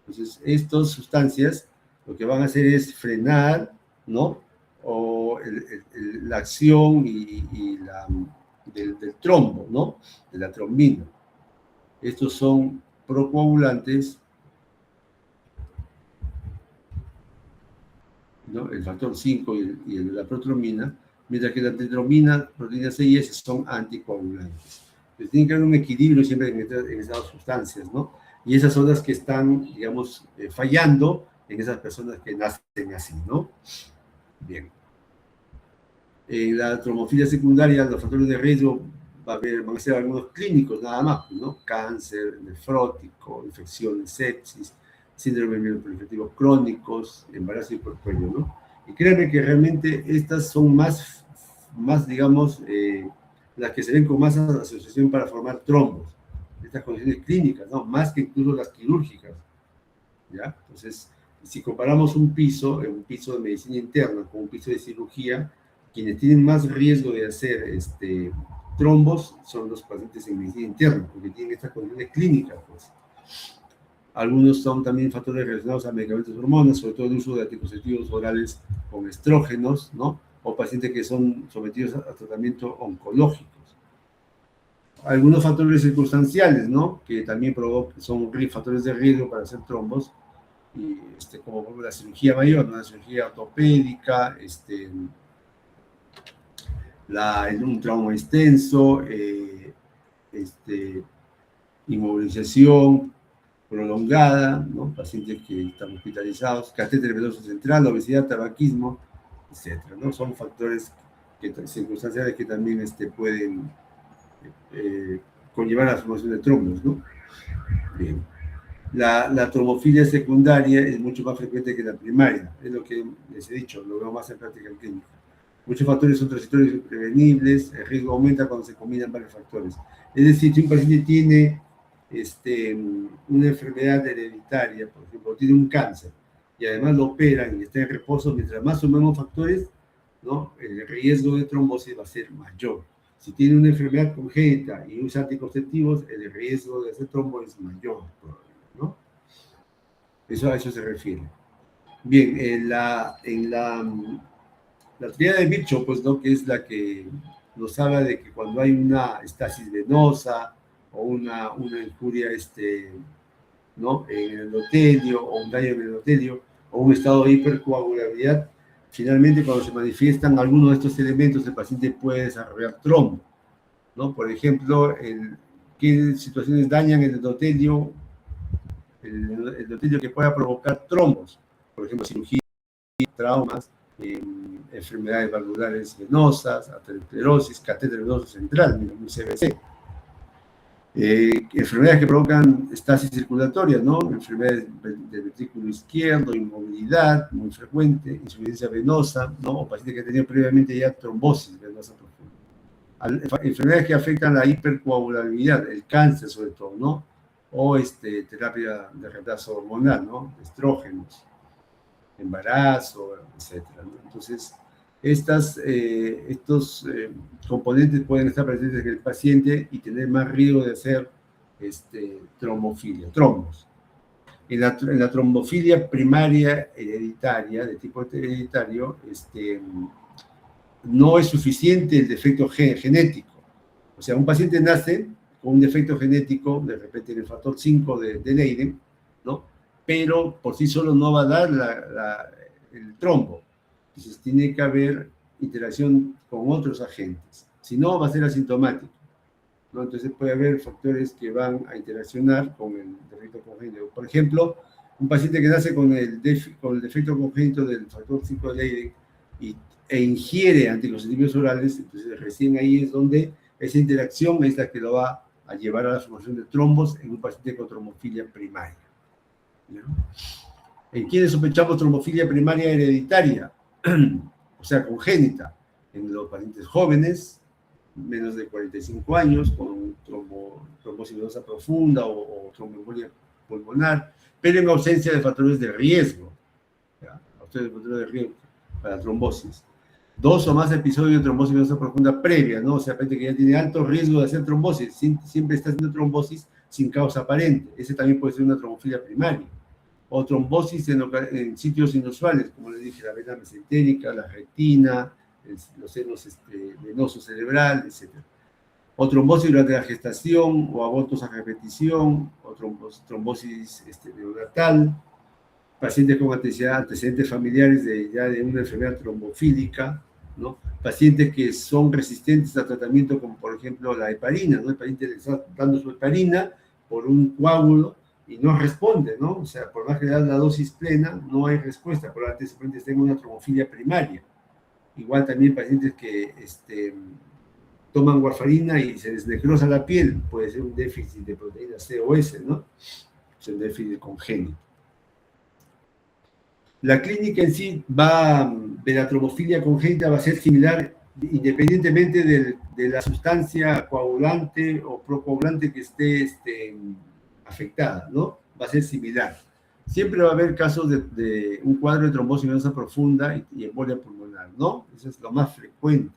Speaker 1: Entonces, estas sustancias lo que van a hacer es frenar, ¿no? O la acción del trombo, ¿no? De la trombina. Estos son procoagulantes, ¿no? El factor 5 y la protrombina, mientras que la antitrombina, proteína C y S son anticoagulantes. Entonces, tiene que haber un equilibrio siempre en esas dos sustancias, ¿no? Y esas son las que están, digamos, fallando en esas personas que nacen así, ¿no? Bien. En la trombofilia secundaria, los factores de riesgo van a ser algunos clínicos nada más, ¿no? Cáncer nefrótico, infecciones, sepsis, síndrome mieloproliferativo crónicos, embarazo y puerperio, ¿no? Y créanme que realmente estas son más digamos, las que se ven con más asociación para formar trombos, estas condiciones clínicas, ¿no? Más que incluso las quirúrgicas, ¿ya? Entonces, si comparamos un piso de medicina interna con un piso de cirugía, quienes tienen más riesgo de hacer trombos son los pacientes en medicina interna, porque tienen estas condiciones clínicas, pues. Algunos son también factores relacionados a medicamentos y hormonas, sobre todo el uso de anticonceptivos orales con estrógenos, ¿no? O pacientes que son sometidos a tratamiento oncológicos. Algunos factores circunstanciales, ¿no? Que también son factores de riesgo para hacer trombos, y, como la cirugía mayor, ¿no? La cirugía ortopédica, un trauma extenso, inmovilización, prolongada, ¿no? Pacientes que están hospitalizados, catéter venoso central, obesidad, tabaquismo, etcétera, ¿no? Son factores circunstanciales que también pueden conllevar a la formación de trombos, ¿no? Bien. La trombofilia secundaria es mucho más frecuente que la primaria, es lo que les he dicho, lo veo más en práctica clínica. Muchos factores son transitorios y prevenibles, el riesgo aumenta cuando se combinan varios factores. Es decir, si un paciente tiene una enfermedad hereditaria, por ejemplo, tiene un cáncer, y además lo operan y está en reposo, mientras más sumemos factores, ¿no? El riesgo de trombosis va a ser mayor. Si tiene una enfermedad congénita y usa anticonceptivos, el riesgo de hacer trombo es mayor, ¿no? Eso, a eso se refiere. Bien, la teoría de Virchow, pues, ¿no? Que es la que nos habla de que cuando hay una estasis venosa o una injuria ¿no? en el endotelio o un daño en el endotelio o un estado de hipercoagulabilidad, finalmente cuando se manifiestan algunos de estos elementos, el paciente puede desarrollar trombo, ¿no? Por ejemplo, ¿qué situaciones dañan el endotelio que pueda provocar trombos? Por ejemplo, cirugía, traumas, enfermedades valvulares venosas, aterosclerosis, catéter venoso central, un CVC. Enfermedades que provocan estasis circulatoria, ¿no? Enfermedades del ventrículo izquierdo, inmovilidad, muy frecuente, insuficiencia venosa, ¿no? O pacientes que han tenido previamente ya trombosis venosa profunda. Enfermedades que afectan la hipercoagulabilidad, el cáncer sobre todo, ¿no? O terapia de reemplazo hormonal, ¿no? Estrógenos, embarazo, etcétera, ¿no? Entonces, estos componentes pueden estar presentes en el paciente y tener más riesgo de hacer trombofilia, trombos. En la trombofilia primaria hereditaria, de tipo hereditario, no es suficiente el defecto genético. O sea, un paciente nace con un defecto genético, de repente en el factor 5 de Leiden, ¿no? Pero por sí solo no va a dar el trombo. Entonces tiene que haber interacción con otros agentes. Si no, va a ser asintomático, ¿no? Entonces puede haber factores que van a interaccionar con el defecto congénito. Por ejemplo, un paciente que nace con el defecto congénito del factor 5 de Leiden e ingiere anticonceptivos orales, entonces recién ahí es donde esa interacción es la que lo va a llevar a la formación de trombos en un paciente con trombofilia primaria, ¿no? ¿En quiénes sospechamos trombofilia primaria hereditaria? O sea, congénita, en los pacientes jóvenes, menos de 45 años, con trombosis venosa profunda o tromboembolia pulmonar, pero en ausencia de factores de riesgo, ¿ya? Factores de riesgo para trombosis. 2 o más episodios de trombosis venosa profunda previa, ¿no? O sea, gente que ya tiene alto riesgo de hacer trombosis, siempre está haciendo trombosis sin causa aparente. Ese también puede ser una trombofilia primaria. O trombosis en sitios inusuales, como les dije, la vena mesentérica, la retina, los senos venosos cerebrales, etc. O trombosis durante la gestación, o abortos a repetición, o trombosis neonatal, pacientes con antecedentes familiares de una enfermedad trombofílica, ¿no? Pacientes que son resistentes a tratamiento como, por ejemplo, la heparina, ¿no? El paciente le está dando su heparina por un coágulo y no responde, ¿no? O sea, por más que le dan la dosis plena, no hay respuesta, probablemente ese paciente tenga una trombofilia primaria. Igual también pacientes que toman warfarina y se les necrosa la piel, puede ser un déficit de proteína C o S, ¿no? Es un déficit congénito. La clínica en sí de la trombofilia congénita va a ser similar independientemente de la sustancia coagulante o procoagulante que esté afectada, ¿no? Va a ser similar. Siempre va a haber casos de un cuadro de trombosis venosa profunda y embolia pulmonar, ¿no? Eso es lo más frecuente,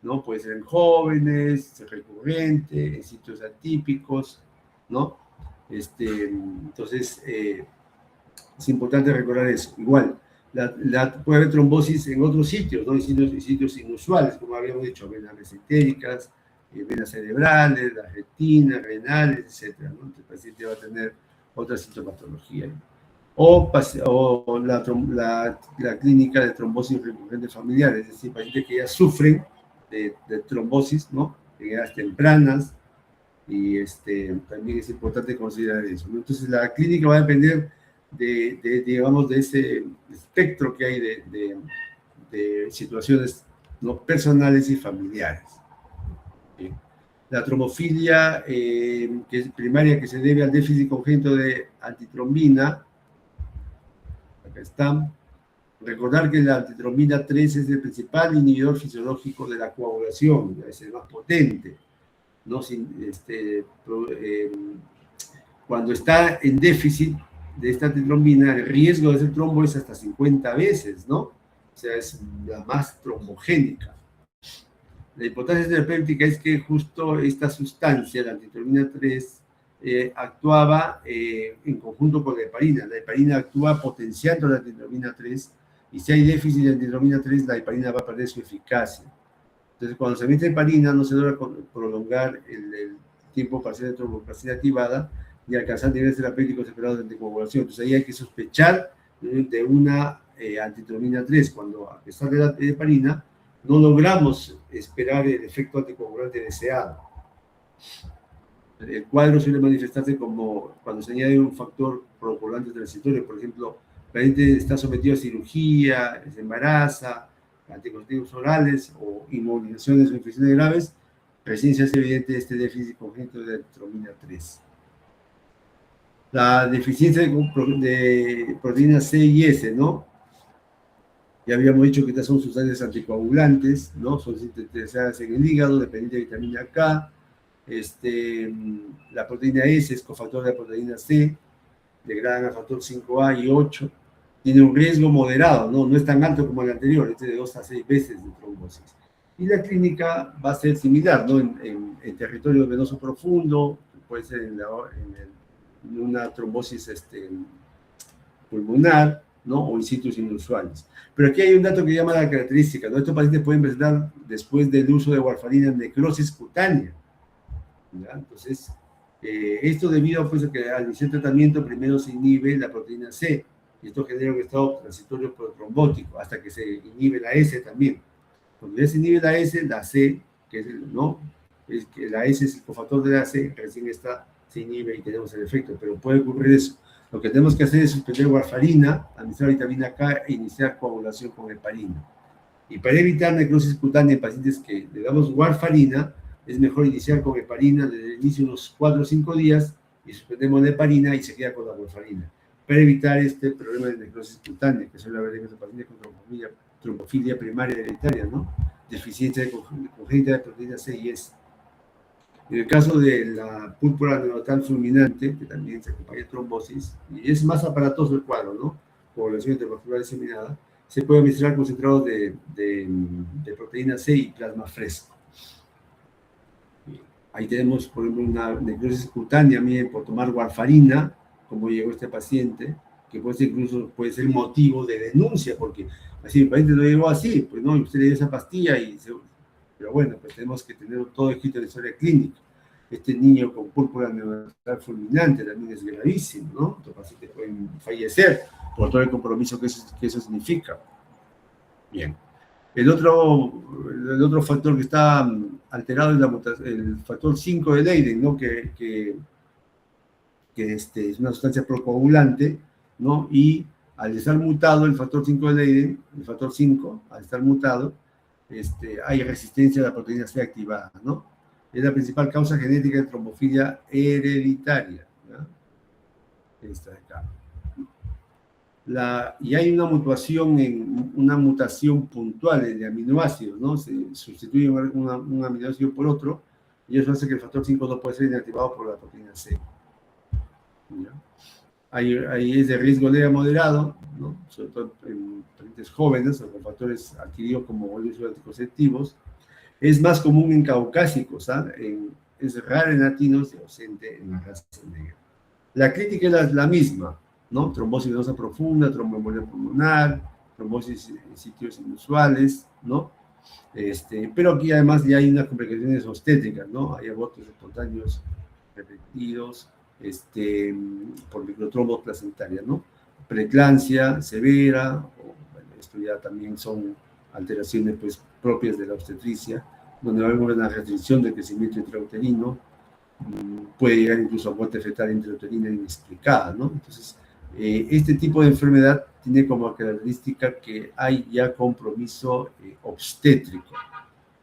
Speaker 1: ¿no? Puede ser en jóvenes, es recurrente, en sitios atípicos, ¿no? Entonces, es importante recordar eso. Igual, puede haber trombosis en otros sitios, ¿no? En sitios inusuales, como habíamos dicho, venas mesentéricas, venas cerebrales, la retina, renales, etc., ¿no? Entonces, el paciente va a tener otra sintomatología. O la clínica de trombosis recurrente familiar, es decir, pacientes que ya sufren de trombosis, ¿no? En edades tempranas, y también es importante considerar eso, ¿no? Entonces, la clínica va a depender digamos, de ese espectro que hay de situaciones, ¿no?, personales y familiares. ¿Sí? La trombofilia que es primaria, que se debe al déficit congénito de antitrombina, acá está. Recordar que la antitrombina 3 es el principal inhibidor fisiológico de la coagulación, es el más potente, ¿no? Cuando está en déficit de esta antitrombina, el riesgo de hacer trombo es hasta 50 veces, ¿no? O sea, es la más trombogénica. La importancia terapéutica es que justo esta sustancia, la antitrombina 3, actuaba en conjunto con la heparina. La heparina actúa potenciando la antitrombina 3, y si hay déficit de antitrombina 3, la heparina va a perder su eficacia. Entonces, cuando se mete heparina, no se logra prolongar el tiempo parcial de tromboclastina activada y alcanzar niveles terapéuticos esperados de anticoagulación. Entonces, ahí hay que sospechar de una antitrombina 3, cuando a pesar de la heparina, no logramos esperar el efecto anticoagulante deseado. El cuadro suele manifestarse como cuando se añade un factor procoagulante transitorio. Por ejemplo, el paciente está sometido a cirugía, se embaraza, anticonceptivos orales o inmovilizaciones o infecciones graves, recién se hace evidente este déficit congénito de antitrombina 3. La deficiencia de proteínas C y S, ¿no? Ya habíamos dicho que estas son sustancias anticoagulantes, ¿no? Son sintetizadas en el hígado, dependiente de vitamina K. La proteína S es cofactor de la proteína C, degradan a factor 5A y 8. Tiene un riesgo moderado, ¿no? No es tan alto como el anterior, este de 2 a 6 veces de trombosis. Y la clínica va a ser similar, ¿no? En territorio venoso profundo, puede ser en una trombosis pulmonar, ¿no? O in situ inusuales. Pero aquí hay un dato que llama la característica, ¿no? Estos pacientes pueden presentar, después del uso de warfarina, necrosis cutánea, ¿ya? Entonces, esto debido pues, a que al iniciar el tratamiento primero se inhibe la proteína C, y esto genera un estado transitorio protrombótico, hasta que se inhibe la S también. Cuando ya se inhibe la S, la C, que es ¿no? Es que la S es el cofactor de la C, recién se inhibe y tenemos el efecto, pero puede ocurrir eso. Lo que tenemos que hacer es suspender warfarina, administrar vitamina K e iniciar coagulación con heparina. Y para evitar necrosis cutánea en pacientes que le damos warfarina, es mejor iniciar con heparina desde el inicio unos 4 o 5 días y suspendemos la heparina y se queda con la warfarina, para evitar este problema de necrosis cutánea que suele haber en los pacientes con trombofilia primaria hereditaria, ¿no? Deficiencia congénita de proteína C y S. En el caso de la púrpura neonatal fulminante, que también se acompaña de trombosis, y es más aparatoso el cuadro, ¿no? Población intravascular diseminada, se puede administrar concentrados de proteína C y plasma fresco. Ahí tenemos, por ejemplo, una necrosis cutánea, miren, por tomar warfarina, como llegó este paciente, que puede ser motivo de denuncia, porque así el paciente no llegó así, pues no, usted le dio esa pastilla pero bueno, pues tenemos que tener todo escrito en la historia clínica. Este niño con púrpura neonatal fulminante también es gravísimo, ¿no? Estos pacientes pueden fallecer por todo el compromiso que eso significa. Bien. El otro factor que está alterado es el factor 5 de Leiden, ¿no? Que es una sustancia procoagulante, ¿no? Y al estar mutado el factor 5 de Leiden, el factor 5, al estar mutado, hay resistencia a la proteína C activada, ¿no? Es la principal causa genética de trombofilia hereditaria, ¿no? Esta de acá. Y hay una mutación puntual de aminoácidos, ¿no? Se sustituye un aminoácido por otro, y eso hace que el factor 5 no puede ser inactivado por la proteína C. ¿Ya? Ahí es de riesgo leve a moderado, ¿no? Sobre todo en pacientes jóvenes o con factores adquiridos como el uso de anticonceptivos. Es más común en caucásicos, ¿sabes? Es raro en latinos y ausente en la raza negra. La clínica es la misma, ¿no? Trombosis venosa profunda, tromboembolia pulmonar, trombosis en sitios inusuales, ¿no? Pero aquí además ya hay unas complicaciones obstétricas, ¿no? Hay abortos espontáneos repetidos, por microtrombos placentarias, ¿no? Preeclampsia severa, bueno, esto ya también son alteraciones pues, propias de la obstetricia, donde va a haber una restricción del crecimiento intrauterino, puede llegar incluso a muerte fetal intrauterina inexplicada, ¿no? Entonces, este tipo de enfermedad tiene como característica que hay ya compromiso obstétrico,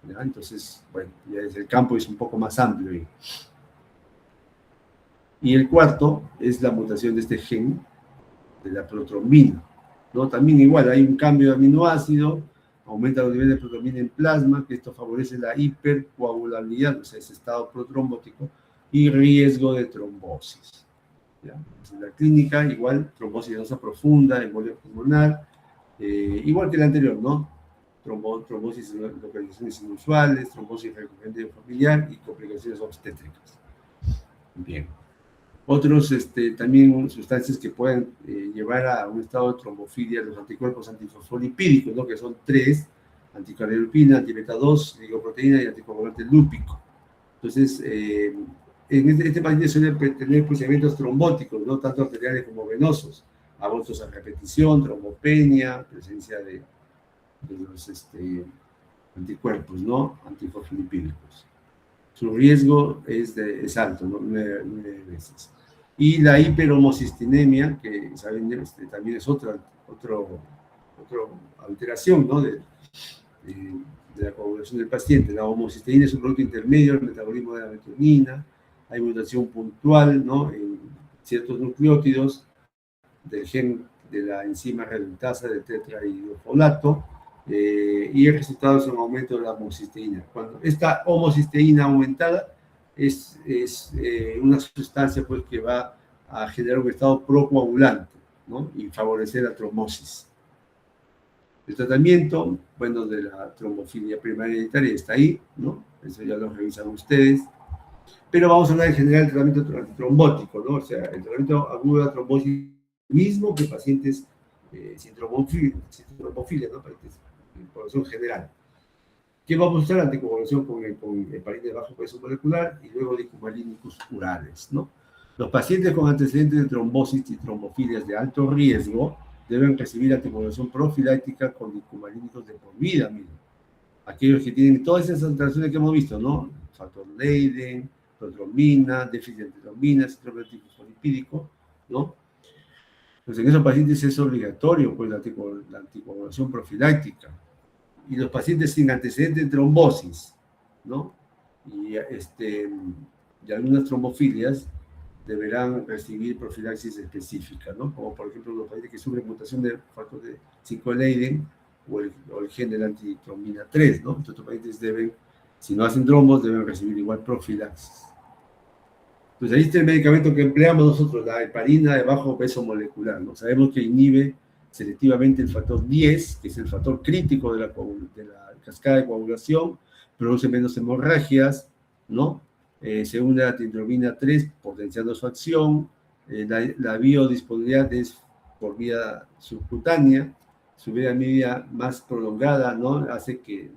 Speaker 1: ¿ya? Entonces, bueno, ya el campo es un poco más amplio ahí. Y el cuarto es la mutación de este gen de la protrombina, ¿no? También igual hay un cambio de aminoácido, aumenta los niveles de protrombina en plasma, que esto favorece la hipercoagulabilidad, o sea, ese estado protrombótico, y riesgo de trombosis. ¿Ya? En la clínica, igual, trombosis venosa profunda, embolia pulmonar, igual que la anterior, ¿no? Trombosis en localizaciones inusuales, trombosis recurrente familiar y complicaciones obstétricas. Bien. Otros, también sustancias que pueden llevar a un estado de trombofilia, los anticuerpos antifosfolipídicos, ¿no? Que son 3, anticardiolipina, antibeta 2, ligoproteína y anticoagulante lúpico. Entonces, en este paciente suele tener procedimientos trombóticos, ¿no? Tanto arteriales como venosos, abortos a repetición, trombopenia, presencia de los anticuerpos, ¿no? Antifosfolipídicos. Su riesgo es alto, ¿no? 9 veces. Y la hiperhomocistinemia, que saben, también es otra alteración, ¿no? de la coagulación del paciente. La homocisteína es un producto intermedio del metabolismo de la metionina, hay mutación puntual, ¿no? En ciertos nucleótidos del gen de la enzima reductasa del tetrahidrofolato, y el resultado es un aumento de la homocisteína. Cuando esta homocisteína aumentada es una sustancia pues, que va a generar un estado procoagulante, ¿no? Y favorecer la trombosis. El tratamiento, bueno, de la trombofilia primaria hereditaria está ahí, ¿no? Eso ya lo revisan ustedes. Pero vamos a hablar en general del tratamiento trombótico, ¿no? O sea, el tratamiento agudo de la trombosis mismo que pacientes sin trombofilia, ¿no? En población general. ¿Qué vamos a usar? Anticoagulación con heparina de bajo peso molecular y luego dicumalínicos urales, ¿no? Los pacientes con antecedentes de trombosis y trombofilias de alto riesgo deben recibir anticoagulación profiláctica con dicumalínicos de por vida mismo. Aquellos que tienen todas esas alteraciones que hemos visto, ¿no? Factor Leiden, protrombina, déficit de trombina, síndrome antifosfolipídico, ¿no? Pues en esos pacientes es obligatorio pues, la anticoagulación profiláctica. Y los pacientes sin antecedentes de trombosis, ¿no? Y algunas trombofilias deberán recibir profilaxis específica, ¿no? Como por ejemplo los pacientes que sufren mutación del factor de 5 Leiden o el gen de la antitrombina 3, ¿no? Entonces los pacientes deben, si no hacen trombos, deben recibir igual profilaxis. Pues ahí está el medicamento que empleamos nosotros, la heparina de bajo peso molecular, ¿no? Sabemos que inhibe selectivamente el factor 10, que es el factor crítico de la cascada de coagulación, produce menos hemorragias, ¿no? Se une a la antitrombina 3, potenciando su acción. La biodisponibilidad es por vía subcutánea, su vida media más prolongada, ¿no? Hace que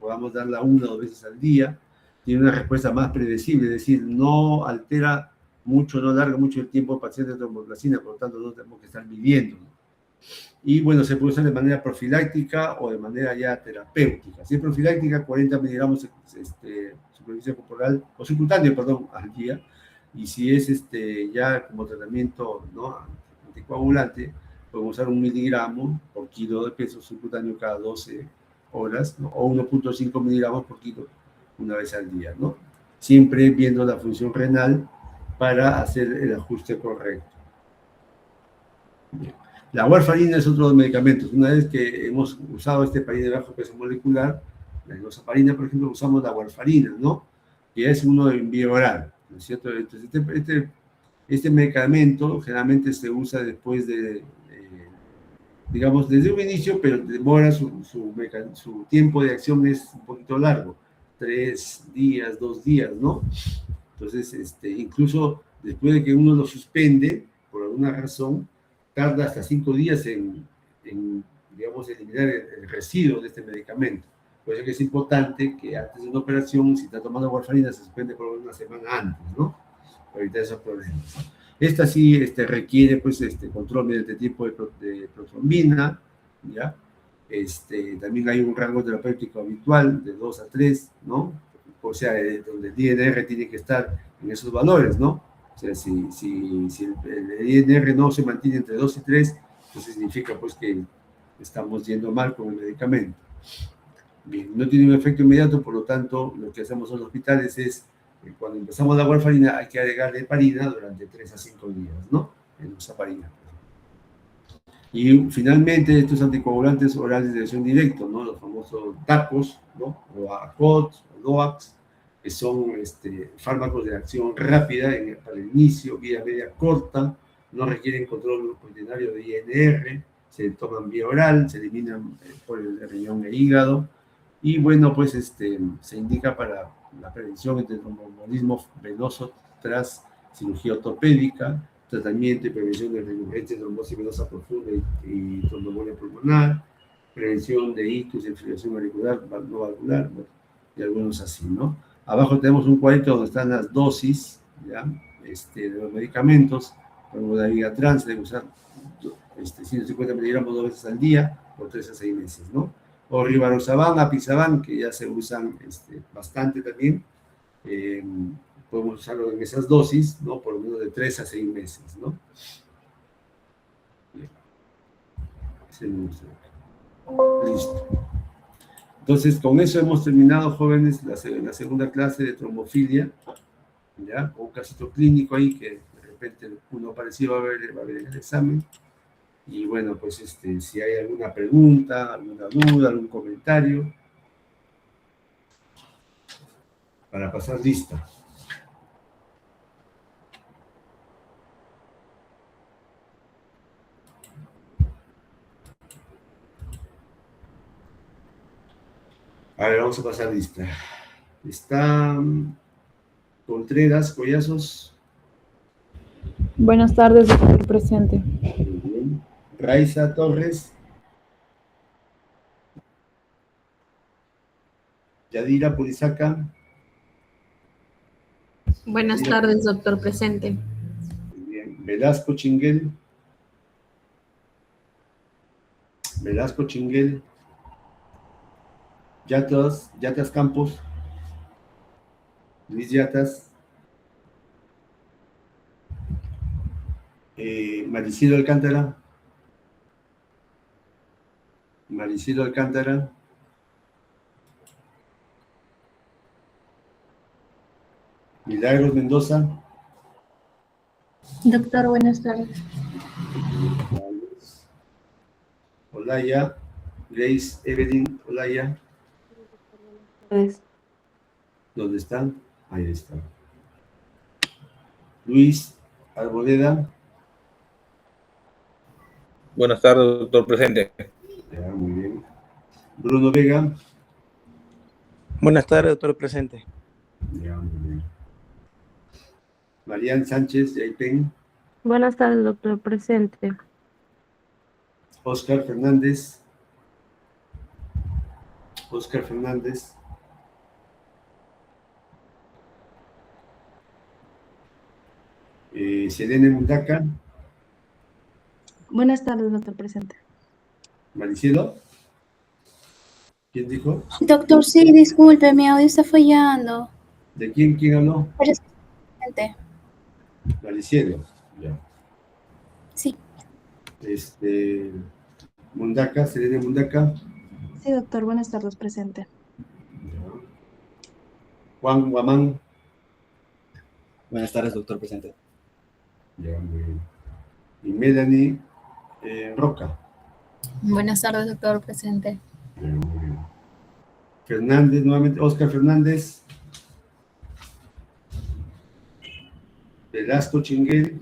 Speaker 1: podamos darla 1 o 2 veces al día. Tiene una respuesta más predecible, es decir, no altera mucho, no alarga mucho el tiempo del paciente de tromboplastina, por lo tanto no tenemos que estar midiendo, ¿no? Y bueno, se puede usar de manera profiláctica o de manera ya terapéutica. Si es profiláctica, 40 miligramos superficie corporal, o subcutáneo, perdón, al día. Y si es ya como tratamiento, ¿no? Anticoagulante, podemos usar 1 miligramo por kilo de peso subcutáneo cada 12 horas, ¿no? O 1.5 miligramos por kilo una vez al día, ¿no? Siempre viendo la función renal para hacer el ajuste correcto. Bien. La warfarina es otro de los medicamentos. Una vez que hemos usado heparina de bajo peso molecular, la enoxaparina, por ejemplo, usamos la warfarina, ¿no? Que es uno en vía oral, ¿no es cierto? Entonces, este medicamento generalmente se usa después de, digamos, desde un inicio, pero demora su tiempo de acción es un poquito largo, 3 días, 2 días, ¿no? Entonces, incluso después de que uno lo suspende, por alguna razón, tarda hasta 5 días en digamos, eliminar el residuo de este medicamento. Por eso que es importante que antes de una operación, si está tomando warfarina, se suspende por una semana antes, ¿no? Para evitar esos problemas. Esta sí requiere, pues, control mediante tipo de protrombina, ¿ya? También hay un rango terapéutico habitual de 2 a 3, ¿no? o sea, donde el INR tiene que estar en esos valores, ¿no? O sea, si el INR no se mantiene entre 2 y 3, entonces significa pues que estamos yendo mal con el medicamento. Bien, no tiene un efecto inmediato, por lo tanto, lo que hacemos en los hospitales es, cuando empezamos la warfarina, hay que agregarle heparina durante 3 a 5 días, ¿no? En los heparina. Y finalmente, estos anticoagulantes orales de acción directa, ¿no? Los famosos DACOs, ¿no? O ACOT, o DOACs, que son fármacos de acción rápida para el inicio, vía media corta, no requieren control rutinario de INR, se toman vía oral, se eliminan por el riñón e hígado, y bueno, pues se indica para la prevención del tromboembolismo venoso tras cirugía ortopédica, tratamiento y prevención de recurrente trombosis venosa profunda y tromboembolia pulmonar, prevención de ictus, infiltración auricular, no valvular, bueno, y algunos así, ¿no? Abajo tenemos un cuadrito donde están las dosis, ¿ya? De los medicamentos. Como la Vigatran se debe usar 150 miligramos 2 veces al día por 3 a 6 meses, ¿no? O Rivaroxaban, Apisaban, que ya se usan bastante también. Podemos usarlo en esas dosis, ¿no? Por lo menos de 3 a 6 meses, ¿no? Bien. Listo. Entonces, con eso hemos terminado, jóvenes, la segunda clase de trombofilia, ¿ya? Con un casito clínico ahí que de repente uno parecido va a ver en el examen. Y bueno, pues si hay alguna pregunta, alguna duda, algún comentario, para pasar lista. A ver, vamos a pasar lista. Está Contreras, Collazos.
Speaker 3: Buenas tardes, doctor presente.
Speaker 1: Muy bien. Raiza Torres. Yadira Purizaca.
Speaker 4: Buenas tardes, doctor presente.
Speaker 1: Muy bien. Velasco Chinguel. Velasco Chinguel. Yatas Campos. Luis Yatas. Maricido Alcántara. Maricido Alcántara. Milagros Mendoza.
Speaker 4: Doctor, buenas tardes.
Speaker 1: Olaya. Grace Evelyn Olaya. ¿Dónde están? Ahí están. Luis Arboleda.
Speaker 2: Buenas tardes, doctor presente.
Speaker 1: Ya, muy bien. Bruno Vega.
Speaker 5: Buenas tardes, doctor presente.
Speaker 1: Ya, muy bien. Marian Sánchez Yaipen.
Speaker 3: Buenas tardes, doctor presente.
Speaker 1: Oscar Fernández. Oscar Fernández. Selene Mundaca.
Speaker 6: Buenas tardes, doctor presente.
Speaker 1: Maricielo. ¿Quién dijo?
Speaker 7: Doctor, sí, disculpe, mi audio está fallando.
Speaker 1: ¿De quién habló?
Speaker 7: Presente.
Speaker 1: Maricielo. Ya.
Speaker 7: Sí.
Speaker 1: Mundaca, Selene Mundaca.
Speaker 6: Sí, doctor, buenas tardes, presente.
Speaker 1: Ya. Juan Guamán.
Speaker 8: Buenas tardes, doctor presente.
Speaker 1: Ya, muy bien. Y Melanie Roca.
Speaker 4: Buenas tardes, doctor presente.
Speaker 1: Ya, muy bien. Fernández, nuevamente, Oscar Fernández. Velasco Chinguel.